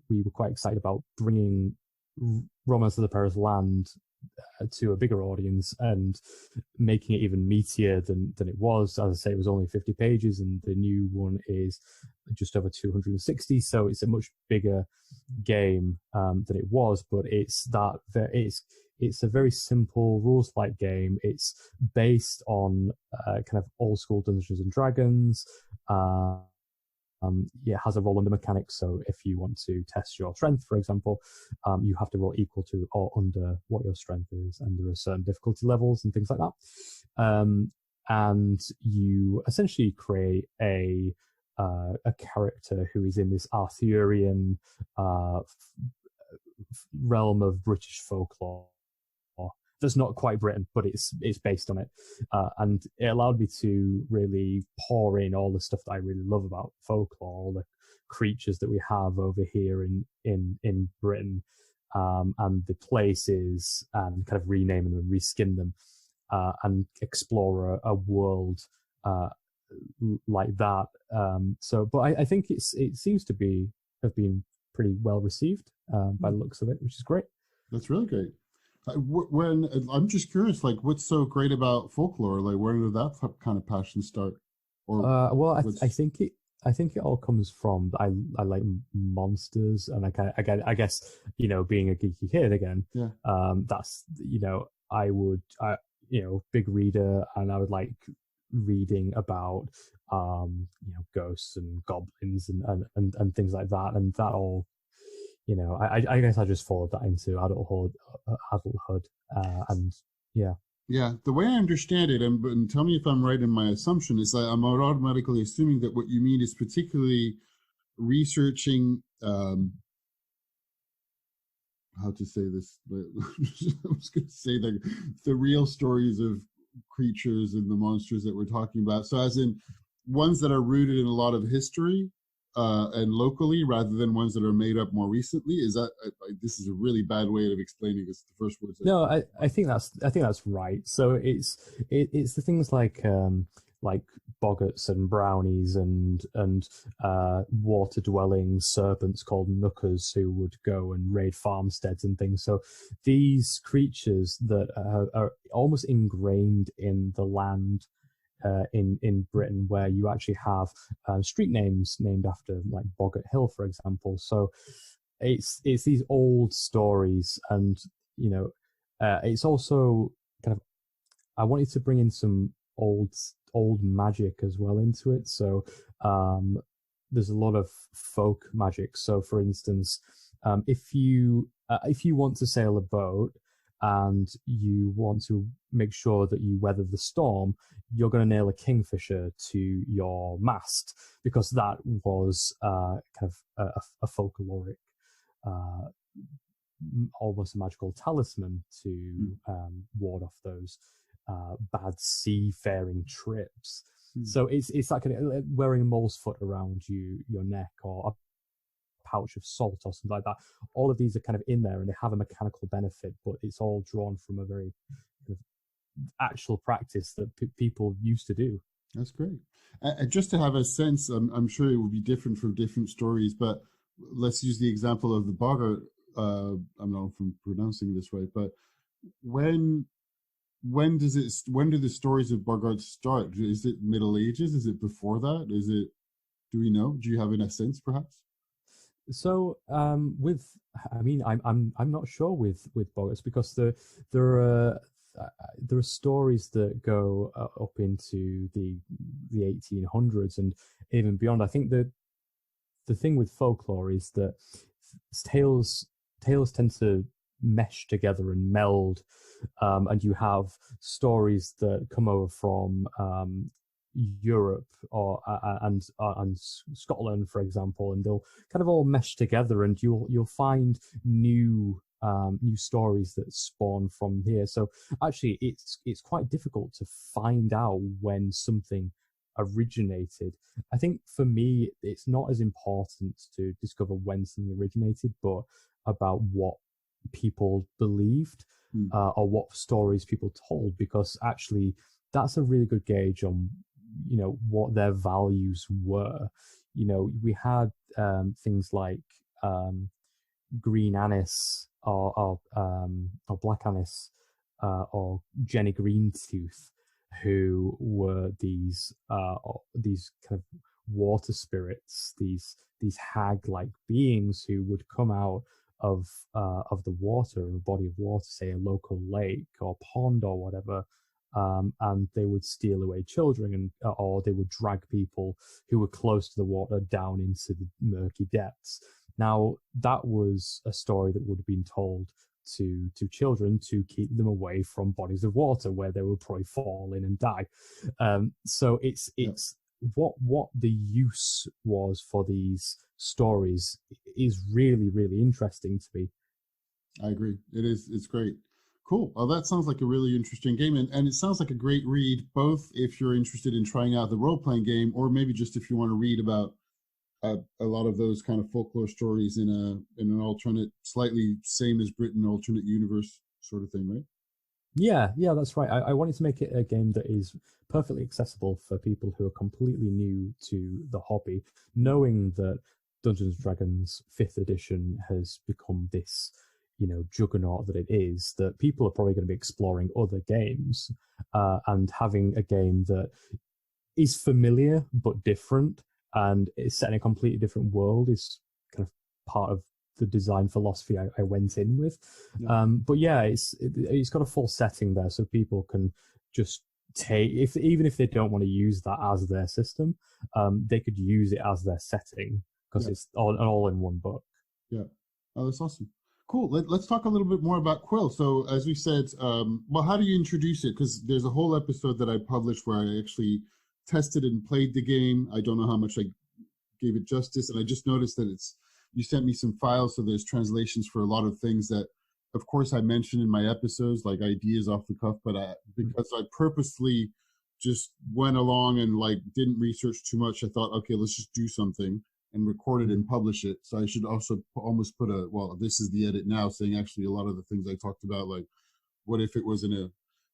we were quite excited about bringing Romance of the Perilous Land to a bigger audience and making it even meatier than it was. As I say, it was only 50 pages, and the new one is just over 260. So it's a much bigger game than it was, but it's a very simple rules-like game. It's based on kind of old school Dungeons and Dragons. It has a roll under mechanics, so if you want to test your strength, for example, you have to roll equal to or under what your strength is, and there are certain difficulty levels and things like that. And you essentially create a character who is in this Arthurian realm of British folklore. That's not quite Britain, but it's based on it, and it allowed me to really pour in all the stuff that I really love about folklore, all the creatures that we have over here in Britain, and the places, and kind of rename them and reskin them, and explore a world like that. But I think it seems to have been pretty well received by the looks of it, which is great. That's really great. When I'm just curious, like, what's so great about folklore? Like, where did that kind of passion start? Well, I think it all comes from I like monsters, and I guess being a geeky kid again. Yeah. That's big reader, and I would like reading about ghosts and goblins and things like that, and that all. I guess I just followed that into adulthood, and yeah. Yeah, the way I understand it, and tell me if I'm right in my assumption, is that I'm automatically assuming that what you mean is particularly researching, how to say this, but I was going to say the real stories of creatures and the monsters that we're talking about. So as in ones that are rooted in a lot of history, and locally rather than ones that are made up more recently? Is that this is a really bad way of explaining this? The first words. No, I think that's right. So it's the things like boggarts and brownies and water dwelling serpents called nookers who would go and raid farmsteads and things. So these creatures that are almost ingrained in the land in Britain, where you actually have street names named after, like Boggart Hill, for example. So it's these old stories, and it's also kind of, I wanted to bring in some old magic as well into it. So there's a lot of folk magic. So for instance, if you want to sail a boat and you want to make sure that you weather the storm, you're going to nail a kingfisher to your mast, because that was kind of a folkloric, almost a magical talisman to ward off those bad seafaring trips. So it's like wearing a mole's foot around your neck, or a pouch of salt or something like that. All of these are kind of in there, and they have a mechanical benefit, but it's all drawn from a very kind of actual practice that people used to do. That's great. And just to have a sense, I'm sure it will be different for different stories, but let's use the example of the Boggart. I don't know if I'm pronouncing this right, but when do the stories of Boggart start? Is it Middle Ages? Is it before that? Do we know? Do you have a sense, perhaps? So I'm not sure with Boggarts, because there are stories that go up into the 1800s and even beyond. I think that the thing with folklore is that tales tend to mesh together and meld, and you have stories that come over from Europe and Scotland, for example, and they'll kind of all mesh together, and you'll find new stories that spawn from here. So actually, it's quite difficult to find out when something originated. I think for me, it's not as important to discover when something originated, but about what people believed, or what stories people told, because actually that's a really good gauge on what their values were. We had things like green anise or black anise, or Jenny Greentooth, who were these kind of water spirits, these hag-like beings who would come out of the water, a body of water, say a local lake or pond or whatever, and they would steal away children, or they would drag people who were close to the water down into the murky depths. Now, that was a story that would have been told to children to keep them away from bodies of water where they would probably fall in and die. So it's what the use was for these stories is really, really interesting to me. I agree. It is. It's great. Cool. Well, that sounds like a really interesting game, and it sounds like a great read, both if you're interested in trying out the role-playing game, or maybe just if you want to read about a lot of those kind of folklore stories in an alternate, slightly same as Britain, alternate universe sort of thing, right? Yeah, that's right. I wanted to make it a game that is perfectly accessible for people who are completely new to the hobby, knowing that Dungeons & Dragons 5th edition has become this, juggernaut that it is, that people are probably going to be exploring other games, and having a game that is familiar but different and is set in a completely different world is kind of part of the design philosophy I went in with. Yeah. But yeah, it's got a full setting there, so people can just take, even if they don't want to use that as their system, they could use it as their setting, because it's all in one book. Yeah. Oh, that's awesome. Cool. Let's talk a little bit more about Quill. So, as we said, how do you introduce it? Because there's a whole episode that I published where I actually tested and played the game. I don't know how much I gave it justice, and I just noticed that you sent me some files, so there's translations for a lot of things that, of course, I mentioned in my episodes, like ideas off the cuff, but because I purposely just went along and didn't research too much, I thought, okay, let's just do something. and record it and publish it. So I should also almost put this is the edit now, saying actually a lot of the things I talked about, like what if it was in a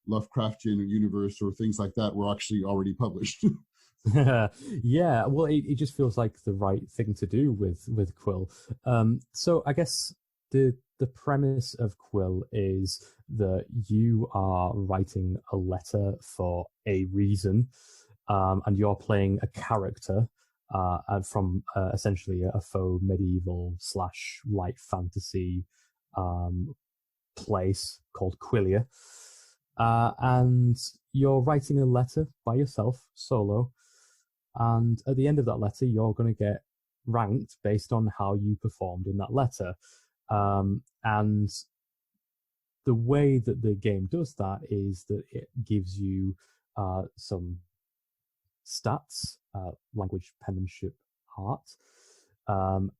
Lovecraftian universe or things like that, were actually already published. Yeah, well, it just feels like the right thing to do with Quill. So I guess the premise of Quill is that you are writing a letter for a reason, and you're playing a character from essentially a faux medieval / light fantasy place called Quillia. And you're writing a letter by yourself, solo. And at the end of that letter, you're going to get ranked based on how you performed in that letter. And the way that the game does that is that it gives you some stats, language, penmanship, heart.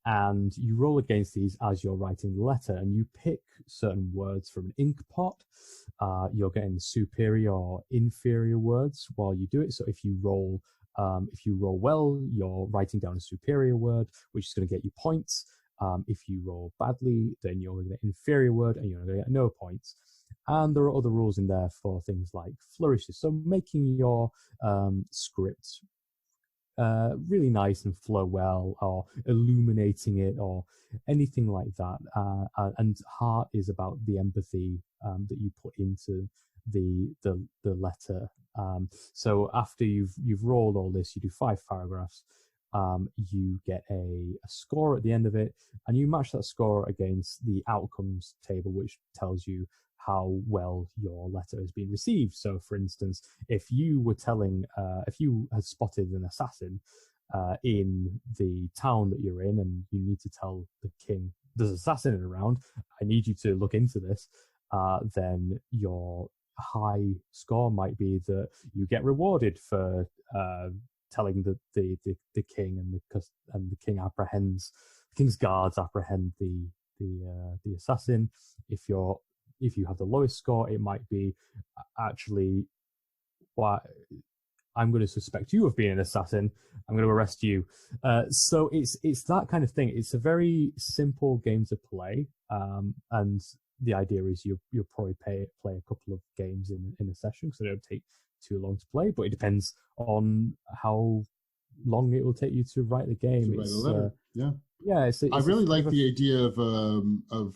And you roll against these as you're writing the letter, and you pick certain words from an ink pot. You're getting superior or inferior words while you do it. So if you roll well, you're writing down a superior word, which is going to get you points. If you roll badly, then you're going to get an inferior word, and you're going to get no points. And there are other rules in there for things like flourishes. So making your script really nice and flow well, or illuminating it, or anything like that. And heart is about the empathy that you put into the letter. So after you've rolled all this, you do 5 paragraphs. You get a score at the end of it, and you match that score against the outcomes table, which tells you how well your letter has been received. So, for instance, if you had spotted an assassin in the town that you're in, and you need to tell the king there's an assassin around, I need you to look into this, then your high score might be that you get rewarded for telling the king, and the king's guards apprehend the assassin. If you have the lowest score, it might be actually, why I'm going to suspect you of being an assassin. I'm going to arrest you. So it's that kind of thing. It's a very simple game to play, and the idea is you'll probably play a couple of games in a session, so it don't take too long to play. But it depends on how long it will take you to write the game. To write a letter. Yeah. I really like the idea of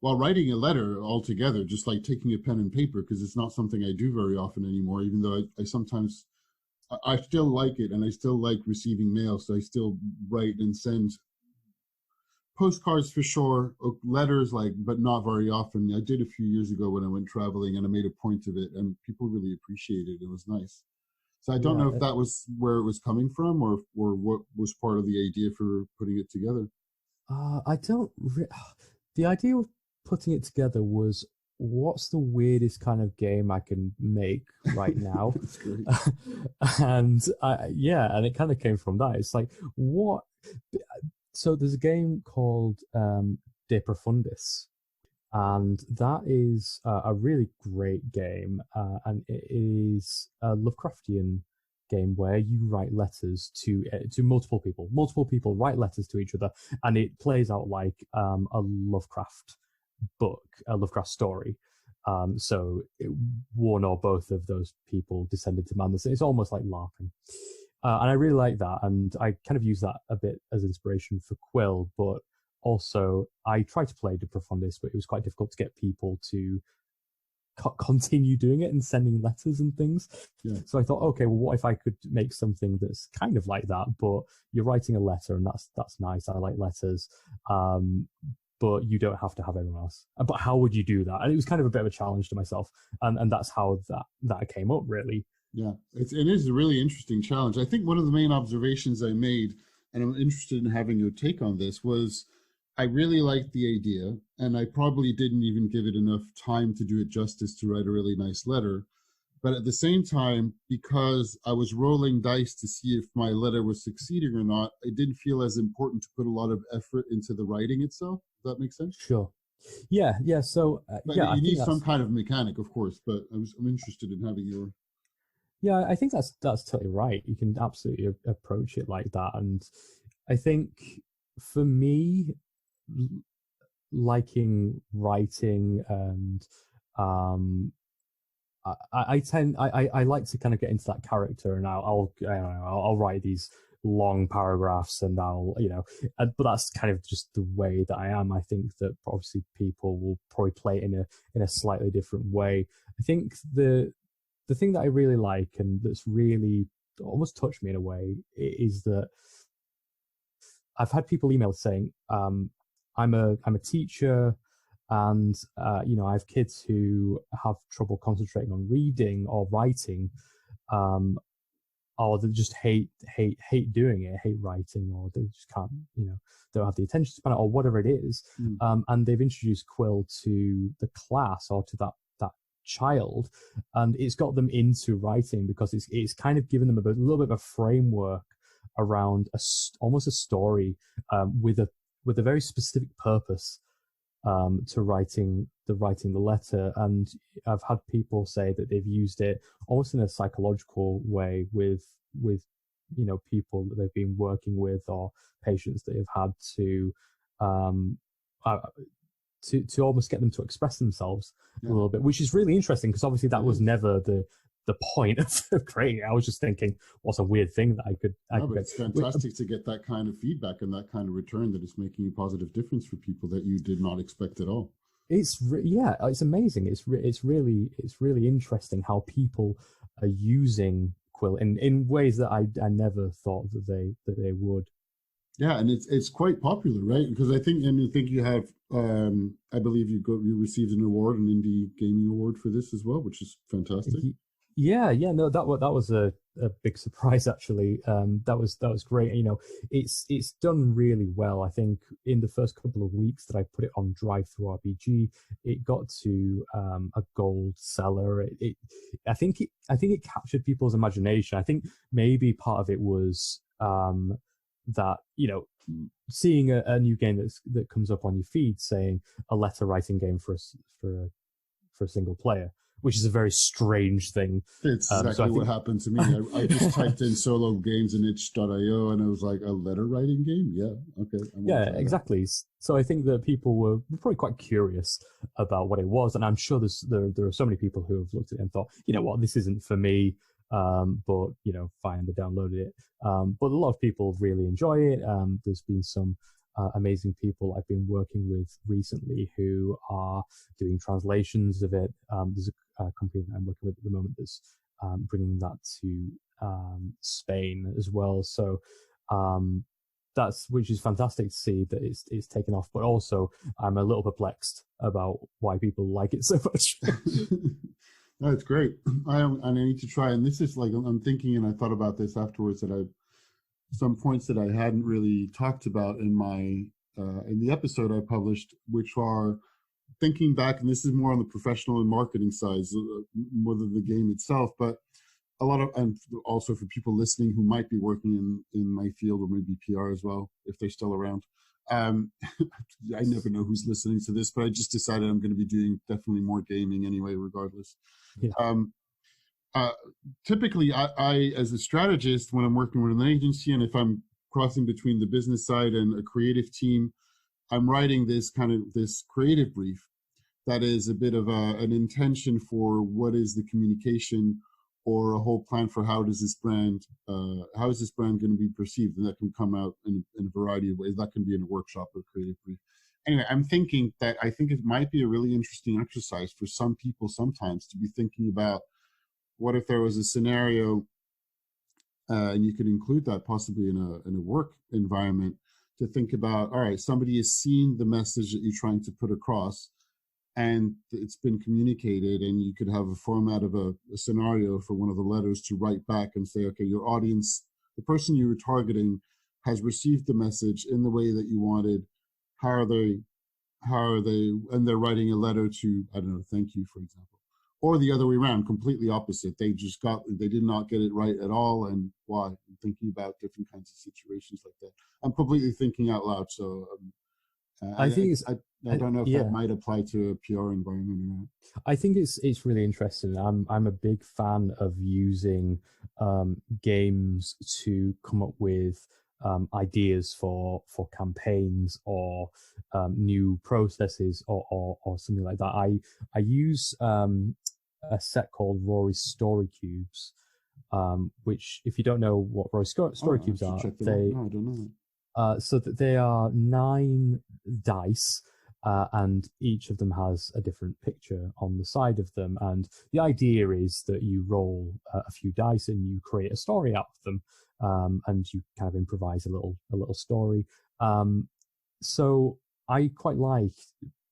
while writing a letter altogether, just like taking a pen and paper, because it's not something I do very often anymore, even though I sometimes, I still like it, and I still like receiving mail, so I still write and send postcards for sure, letters, but not very often. I did a few years ago when I went traveling, and I made a point of it, and people really appreciated it. It was nice. So I don't know if that was where it was coming from, or what was part of the idea for putting it together. The idea of putting it together was, what's the weirdest kind of game I can make right now? That's great. And it kind of came from that. It's like, what? So there's a game called De Profundis, and that is a really great game, and it is a Lovecraftian game where you write letters to multiple people. Multiple people write letters to each other, and it plays out like a Lovecraft book, a Lovecraft story. So one or both of those people descended to madness. It's almost like LARPing. And I really like that, and I kind of use that a bit as inspiration for Quill, but also I tried to play De Profundis, but it was quite difficult to get people to continue doing it and sending letters and things. Yeah. So I thought, okay, well, what if I could make something that's kind of like that, but you're writing a letter, and that's nice. I like letters. But you don't have to have everyone else. But how would you do that? And it was kind of a bit of a challenge to myself, and that's how that came up, really. Yeah, it is a really interesting challenge. I think one of the main observations I made, and I'm interested in having your take on this, was I really liked the idea, and I probably didn't even give it enough time to do it justice to write a really nice letter. But at the same time, because I was rolling dice to see if my letter was succeeding or not, it didn't feel as important to put a lot of effort into the writing itself. Does that make sense? Sure. Yeah. So you need some kind of mechanic, of course. But I'm interested in having your. Yeah, I think that's totally right. You can absolutely approach it like that, and I think for me, liking writing and um I like to kind of get into that character, and I don't know, I'll write these long paragraphs, and but that's kind of just the way that I am. I think that obviously people will probably play it in a slightly different way. I think the thing that I really like, and that's really almost touched me in a way, is that I've had people email saying, I'm a teacher, and I have kids who have trouble concentrating on reading or writing, um, or they just hate doing it, hate writing, or they just can't, don't have the attention span, or whatever it is. And they've introduced Quill to the class or to that child, and it's got them into writing because it's kind of given them a little bit of a framework around almost a story, with a very specific purpose, to writing the letter. And I've had people say that they've used it almost in a psychological way with people that they've been working with, or patients that they've had um, uh, to almost get them to express themselves a little bit, which is really interesting because obviously that was never the point of creating it. I was just thinking, what's a weird thing that I could but it's fantastic to get that kind of feedback and that kind of return that is making a positive difference for people that you did not expect at all. It's amazing. It's really interesting how people are using Quill in ways that I never thought that they would. Yeah, and it's quite popular, right? Because I think you have, I believe you received an award, an indie gaming award for this as well, which is fantastic. Yeah, no, that was a big surprise actually. That was great. It's done really well. I think in the first couple of weeks that I put it on Drive-Thru RPG, it got to a gold seller. I think it captured people's imagination. I think maybe part of it was that seeing a new game that comes up on your feed saying a letter writing game for a single player, which is a very strange thing. It's exactly what happened to me. I just typed in solo games in itch.io, and it was like, a letter writing game? Yeah, okay. Yeah, exactly. So I think that people were probably quite curious about what it was, and I'm sure there are so many people who have looked at it and thought, you know what, this isn't for me, but fine, they downloaded it. But a lot of people really enjoy it. There's been some amazing people I've been working with recently who are doing translations of it. There's a company that I'm working with at the moment that's bringing that to Spain as well. So which is fantastic to see that it's taken off. But also, I'm a little perplexed about why people like it so much. No, it's great. I need to try. And this is like, I'm thinking, and I thought about this afterwards, that some points that I hadn't really talked about in the episode I published, which are thinking back, and this is more on the professional and marketing side, more than the game itself, but a lot of, and also for people listening who might be working in my field, or maybe PR as well, if they're still around. I never know who's listening to this, but I just decided I'm going to be doing definitely more gaming anyway, regardless. Yeah. Typically, I, as a strategist, when I'm working with an agency, and if I'm crossing between the business side and a creative team, I'm writing this creative brief that is a bit of an intention for what is the communication, or a whole plan for how is this brand going to be perceived, and that can come out in a variety of ways. That can be in a workshop or a creative brief. Anyway, I'm thinking that I think it might be a really interesting exercise for some people sometimes to be thinking about, what if there was a scenario, and you could include that possibly in a work environment, to think about, all right, somebody has seen the message that you're trying to put across, and it's been communicated, and you could have a format of a scenario for one of the letters to write back and say, okay, your audience, the person you were targeting, has received the message in the way that you wanted. How are they, and they're writing a letter to, I don't know, thank you, for example. Or the other way around, completely opposite. They did not get it right at all, and why? I'm thinking about different kinds of situations like that. I'm completely thinking out loud, so I don't know if that might apply to a PR environment or not. I think it's really interesting. I'm a big fan of using games to come up with ideas for campaigns or new processes or something like that. I use a set called Rory's Story Cubes, which, if you don't know what Rory's Story Cubes are, no, I don't know. So that they are 9 dice, and each of them has a different picture on the side of them. And the idea is that you roll a few dice and you create a story out of them, and you kind of improvise a little story. So I quite like,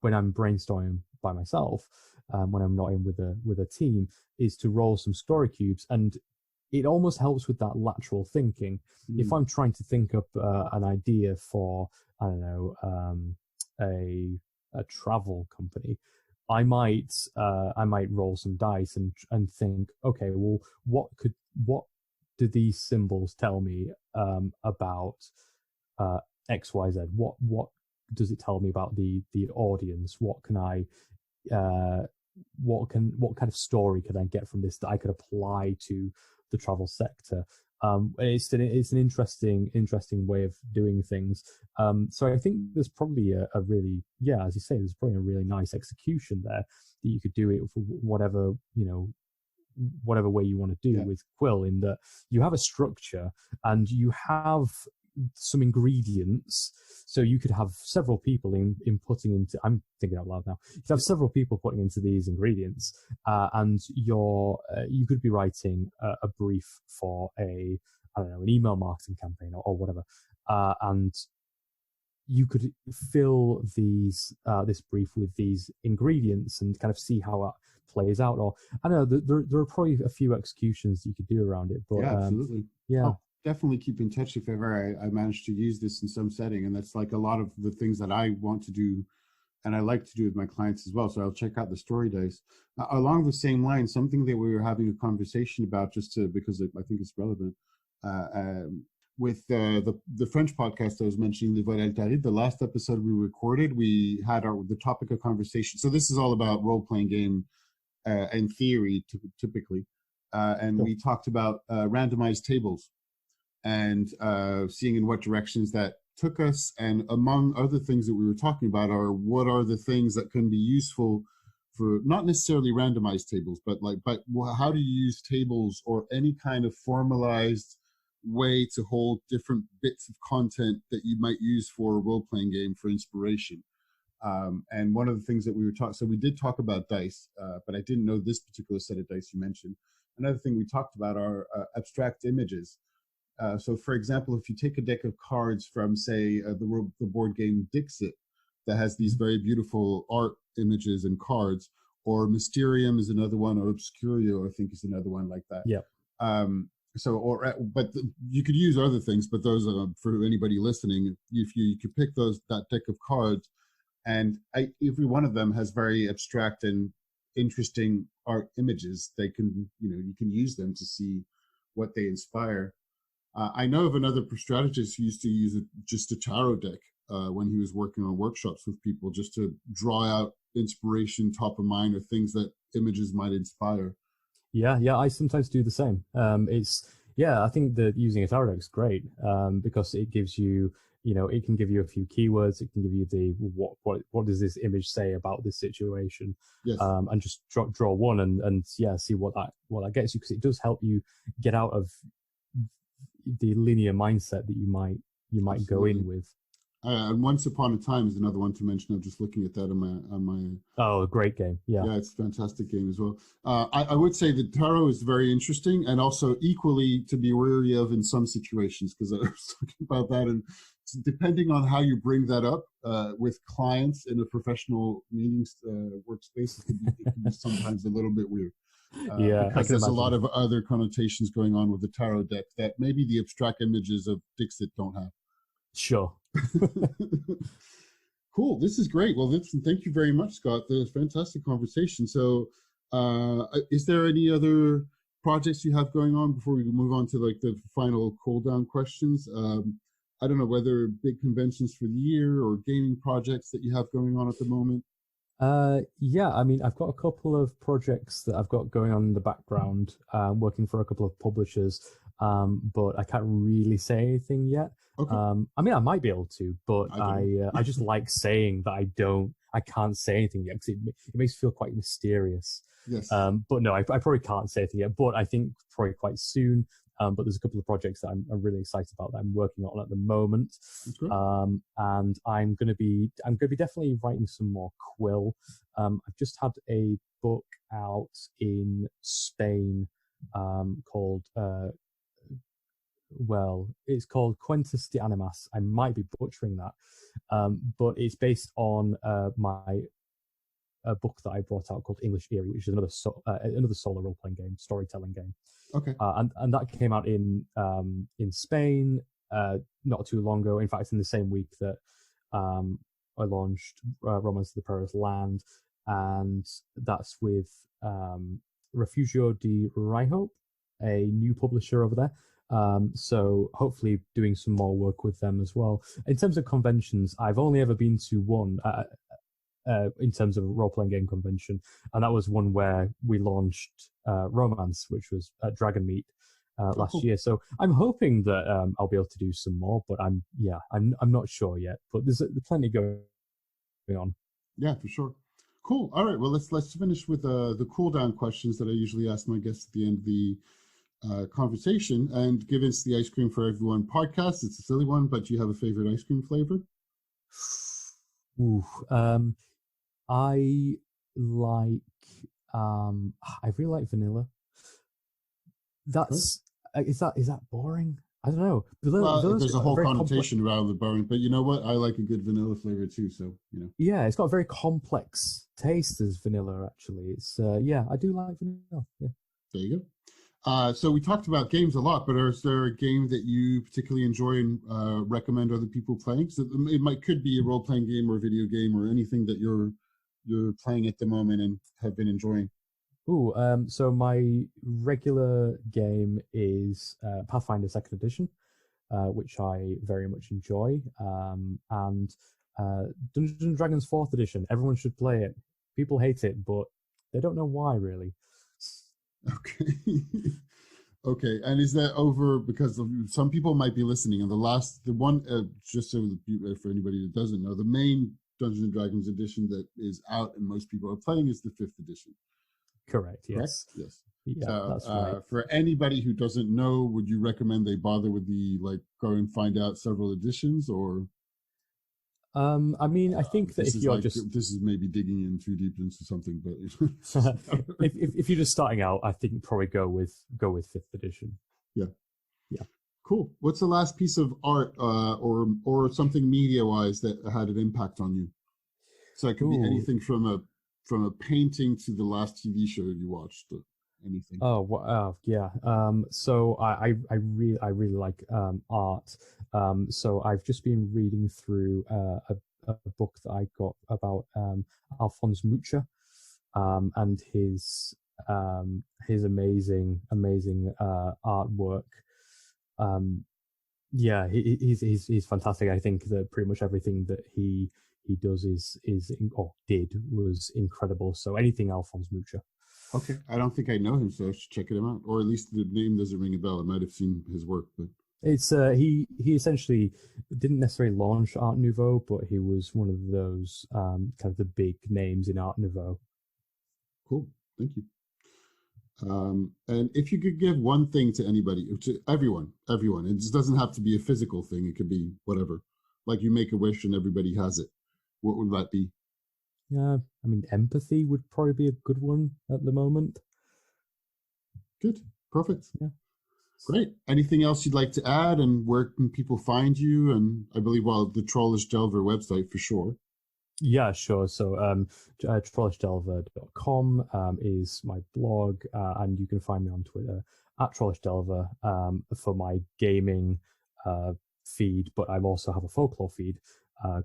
when I'm brainstorming by myself, when I'm not in with a team, is to roll some story cubes, and it almost helps with that lateral thinking. If I'm trying to think up an idea for, I don't know, a travel company, I might roll some dice and think, okay, well, what do these symbols tell me about XYZ? What does it tell me about the audience? What can I what kind of story could I get from this that I could apply to the travel sector? It's an interesting way of doing things. So I think there's probably a really, as you say, there's probably a really nice execution there that you could do it for whatever way you want to do with Quill, in that you have a structure and you have some ingredients, so you could have several people inputting into, I'm thinking out loud now, you could have several people putting into these ingredients, and you could be writing a brief for an email marketing campaign or whatever, and you could fill this brief with these ingredients and kind of see how it plays out. Or I don't know, there are probably a few executions you could do around it, but absolutely. I'll definitely keep in touch if ever I manage to use this in some setting. And that's like a lot of the things that I want to do and I like to do with my clients as well. So I'll check out the story dice. Along the same line, something that we were having a conversation about, because I think it's relevant, with the French podcast I was mentioning, the voilà, the last episode we recorded, we had the topic of conversation. So this is all about role-playing game in theory, typically. And we talked about randomized tables and seeing in what directions that took us. And among other things that we were talking about are what are the things that can be useful for not necessarily randomized tables, but how do you use tables or any kind of formalized way to hold different bits of content that you might use for a role-playing game for inspiration. And one of the things that we were talking, so we did talk about dice, but I didn't know this particular set of dice you mentioned. Another thing we talked about are abstract images. So, for example, if you take a deck of cards from, say, the board game Dixit, that has these very beautiful art images and cards, or Mysterium is another one, or Obscurio, I think, is another one like that. Yeah. You could use other things, but those are for anybody listening. If you could pick that deck of cards, and every one of them has very abstract and interesting art images. You can use them to see what they inspire. I know of another strategist who used to use just a tarot deck when he was working on workshops with people, just to draw out inspiration top of mind or things that images might inspire. Yeah, I sometimes do the same. I think that using a tarot deck is great because it gives you, it can give you a few keywords. It can give you what does this image say about this situation, yes. And just draw one and see what that gets you, because it does help you get out of the linear mindset that you might Absolutely. Go in with. And Once Upon a Time is another one to mention. I'm just looking at that on my. Oh, great game! Yeah, it's a fantastic game as well. I would say that tarot is very interesting, and also equally to be wary of in some situations, because I was talking about that, and depending on how you bring that up with clients in a professional meetings workspace, it can be sometimes a little bit weird. Because there's a lot of other connotations going on with the tarot deck that maybe the abstract images of Dixit don't have. Sure. Cool. This is great. Well, thank you very much, Scott. This fantastic conversation. So, is there any other projects you have going on before we move on to the final cool down questions? I don't know whether big conventions for the year or gaming projects that you have going on at the moment. I've got a couple of projects that I've got going on in the background, working for a couple of publishers. but I can't really say anything yet. Okay. I mean, I might be able to, but I I just like saying that I can't say anything yet because it makes me feel quite mysterious. Yes. But no, I probably can't say anything yet, but I think probably quite soon. But there's a couple of projects that I'm really excited about that I'm working on at the moment. That's great. And I'm going to be definitely writing some more Quill. I've just had a book out in Spain, called, it's called Cuentos de Animas. I might be butchering that. But it's based on, a book that I brought out called English Eerie, which is another solo role-playing game, storytelling game. Okay. And that came out in Spain not too long ago. In fact, in the same week that I launched Romance of the Perilous Land, and that's with Refugio de Raihope, a new publisher over there. So hopefully doing some more work with them as well. In terms of conventions, I've only ever been to one. In terms of a role-playing game convention, and that was one where we launched Romance, which was at Dragon Meet last year. So I'm hoping that I'll be able to do some more, but I'm not sure yet. But there's plenty going on. Yeah, for sure. Cool. All right. Well, let's finish with the cool down questions that I usually ask my guests at the end of the conversation. And given it's the Ice Cream for Everyone podcast, it's a silly one, but do you have a favorite ice cream flavor? Ooh, I really like vanilla. That's is that boring? I don't know. There's a whole connotation around the boring, but you know what? I like a good vanilla flavor too. So Yeah, it's got a very complex taste as vanilla. Actually, it's I do like vanilla. Yeah. There you go. So we talked about games a lot, but is there a game that you particularly enjoy and recommend other people playing? So it could be a role-playing game or a video game or anything that you're playing at the moment and have been enjoying. So my regular game is Pathfinder 2nd Edition, which I very much enjoy, and Dungeons and Dragons 4th Edition. Everyone should play it. People hate it, but they don't know why, really. Okay. Okay. And is that over because some people might be listening? And the one, just so for anybody that doesn't know, the main Dungeons and Dragons edition that is out and most people are playing is the 5th edition. Correct. Yes. Correct? Yes. Yeah, so, that's right. For anybody who doesn't know, would you recommend they bother with go and find out several editions, or? I mean, I think that if you're this is maybe digging in too deep into something, but if you're just starting out, I think probably go with 5th edition. Yeah. Yeah. Cool. What's the last piece of art or something media wise that had an impact on you? So it could be anything from a painting to the last TV show you watched. Anything. Yeah. So I really like art. So I've just been reading through a book that I got about Alphonse Mucha, and his amazing artwork. He's fantastic. I think that pretty much everything that he does was incredible. So anything Alphonse Mucha. Okay, I don't think I know him, so I should check him out. Or at least the name doesn't ring a bell. I might have seen his work, but it's he essentially didn't necessarily launch Art Nouveau, but he was one of those kind of the big names in Art Nouveau. Cool, thank you. And if you could give one thing to anybody, to everyone, it just doesn't have to be a physical thing. It could be whatever. Like you make a wish and everybody has it. What would that be? Yeah, I mean, empathy would probably be a good one at the moment. Good. Perfect. Yeah. Great. Anything else you'd like to add, and where can people find you? And I believe, the Trollish Delver website for sure. Yeah, sure. So trollishdelver.com is my blog, and you can find me on Twitter at trollishdelver for my gaming feed, but I also have a folklore feed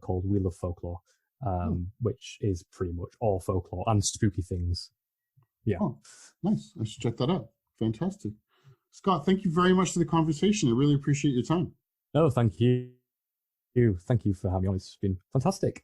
called Wheel of Folklore, which is pretty much all folklore and spooky things. Yeah. Oh, nice. I should check that out. Fantastic. Scott, thank you very much for the conversation. I really appreciate your time. Oh, thank you. Thank you for having me on. It's been fantastic.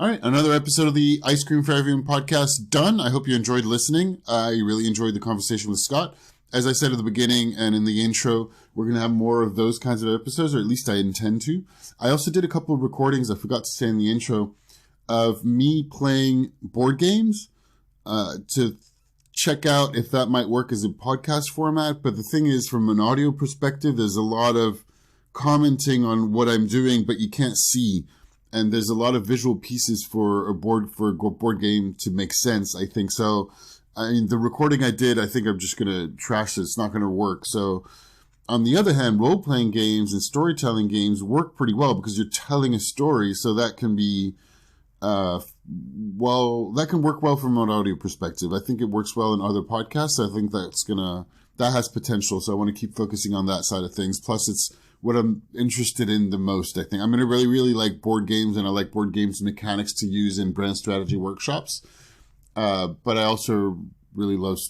All right, another episode of the Ice Cream for Everyone podcast done. I hope you enjoyed listening. I really enjoyed the conversation with Scott. As I said at the beginning and in the intro, we're going to have more of those kinds of episodes, or at least I intend to. I also did a couple of recordings, I forgot to say in the intro, of me playing board games to check out if that might work as a podcast format. But the thing is, from an audio perspective, there's a lot of commenting on what I'm doing, but you can't see. And there's a lot of visual pieces for a board game to make sense, I think. So, I mean, the recording I did, I think I'm just going to trash it. It's not going to work. So, on the other hand, role-playing games and storytelling games work pretty well because you're telling a story. So that can be, that can work well from an audio perspective. I think it works well in other podcasts. I think that has potential. So I want to keep focusing on that side of things. Plus, it's what I'm interested in the most, I think. I'm going to really, really like board games, and I like board games mechanics to use in brand strategy workshops. But I also really love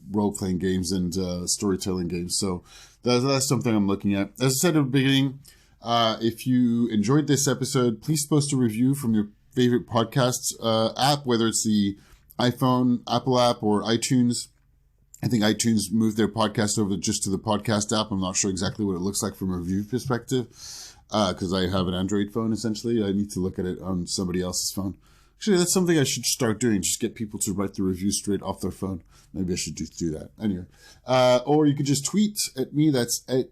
role-playing games and storytelling games. So that's something I'm looking at. As I said at the beginning, if you enjoyed this episode, please post a review from your favorite podcast app, whether it's the iPhone, Apple app, or iTunes. I think iTunes moved their podcast over just to the podcast app. I'm not sure exactly what it looks like from a review perspective because I have an Android phone, essentially. I need to look at it on somebody else's phone. Actually, that's something I should start doing, just get people to write the review straight off their phone. Maybe I should just do that. Anyway. Or you could just tweet at me. That's at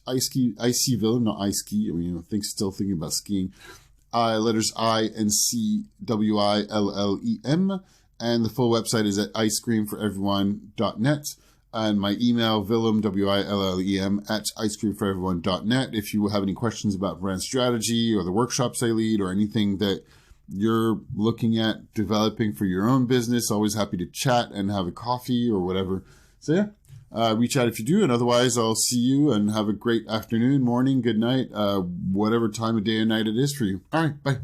ICVillem, not iSki. I mean, still thinking about skiing. Letters INCWILLEM. And the full website is at icecreamforeveryone.net. And my email, Willem, WILLEM, at icecreamforeveryone.net. If you have any questions about brand strategy or the workshops I lead or anything that you're looking at developing for your own business, always happy to chat and have a coffee or whatever. So yeah, reach out if you do. And otherwise, I'll see you and have a great afternoon, morning, good night, whatever time of day or night it is for you. All right, bye.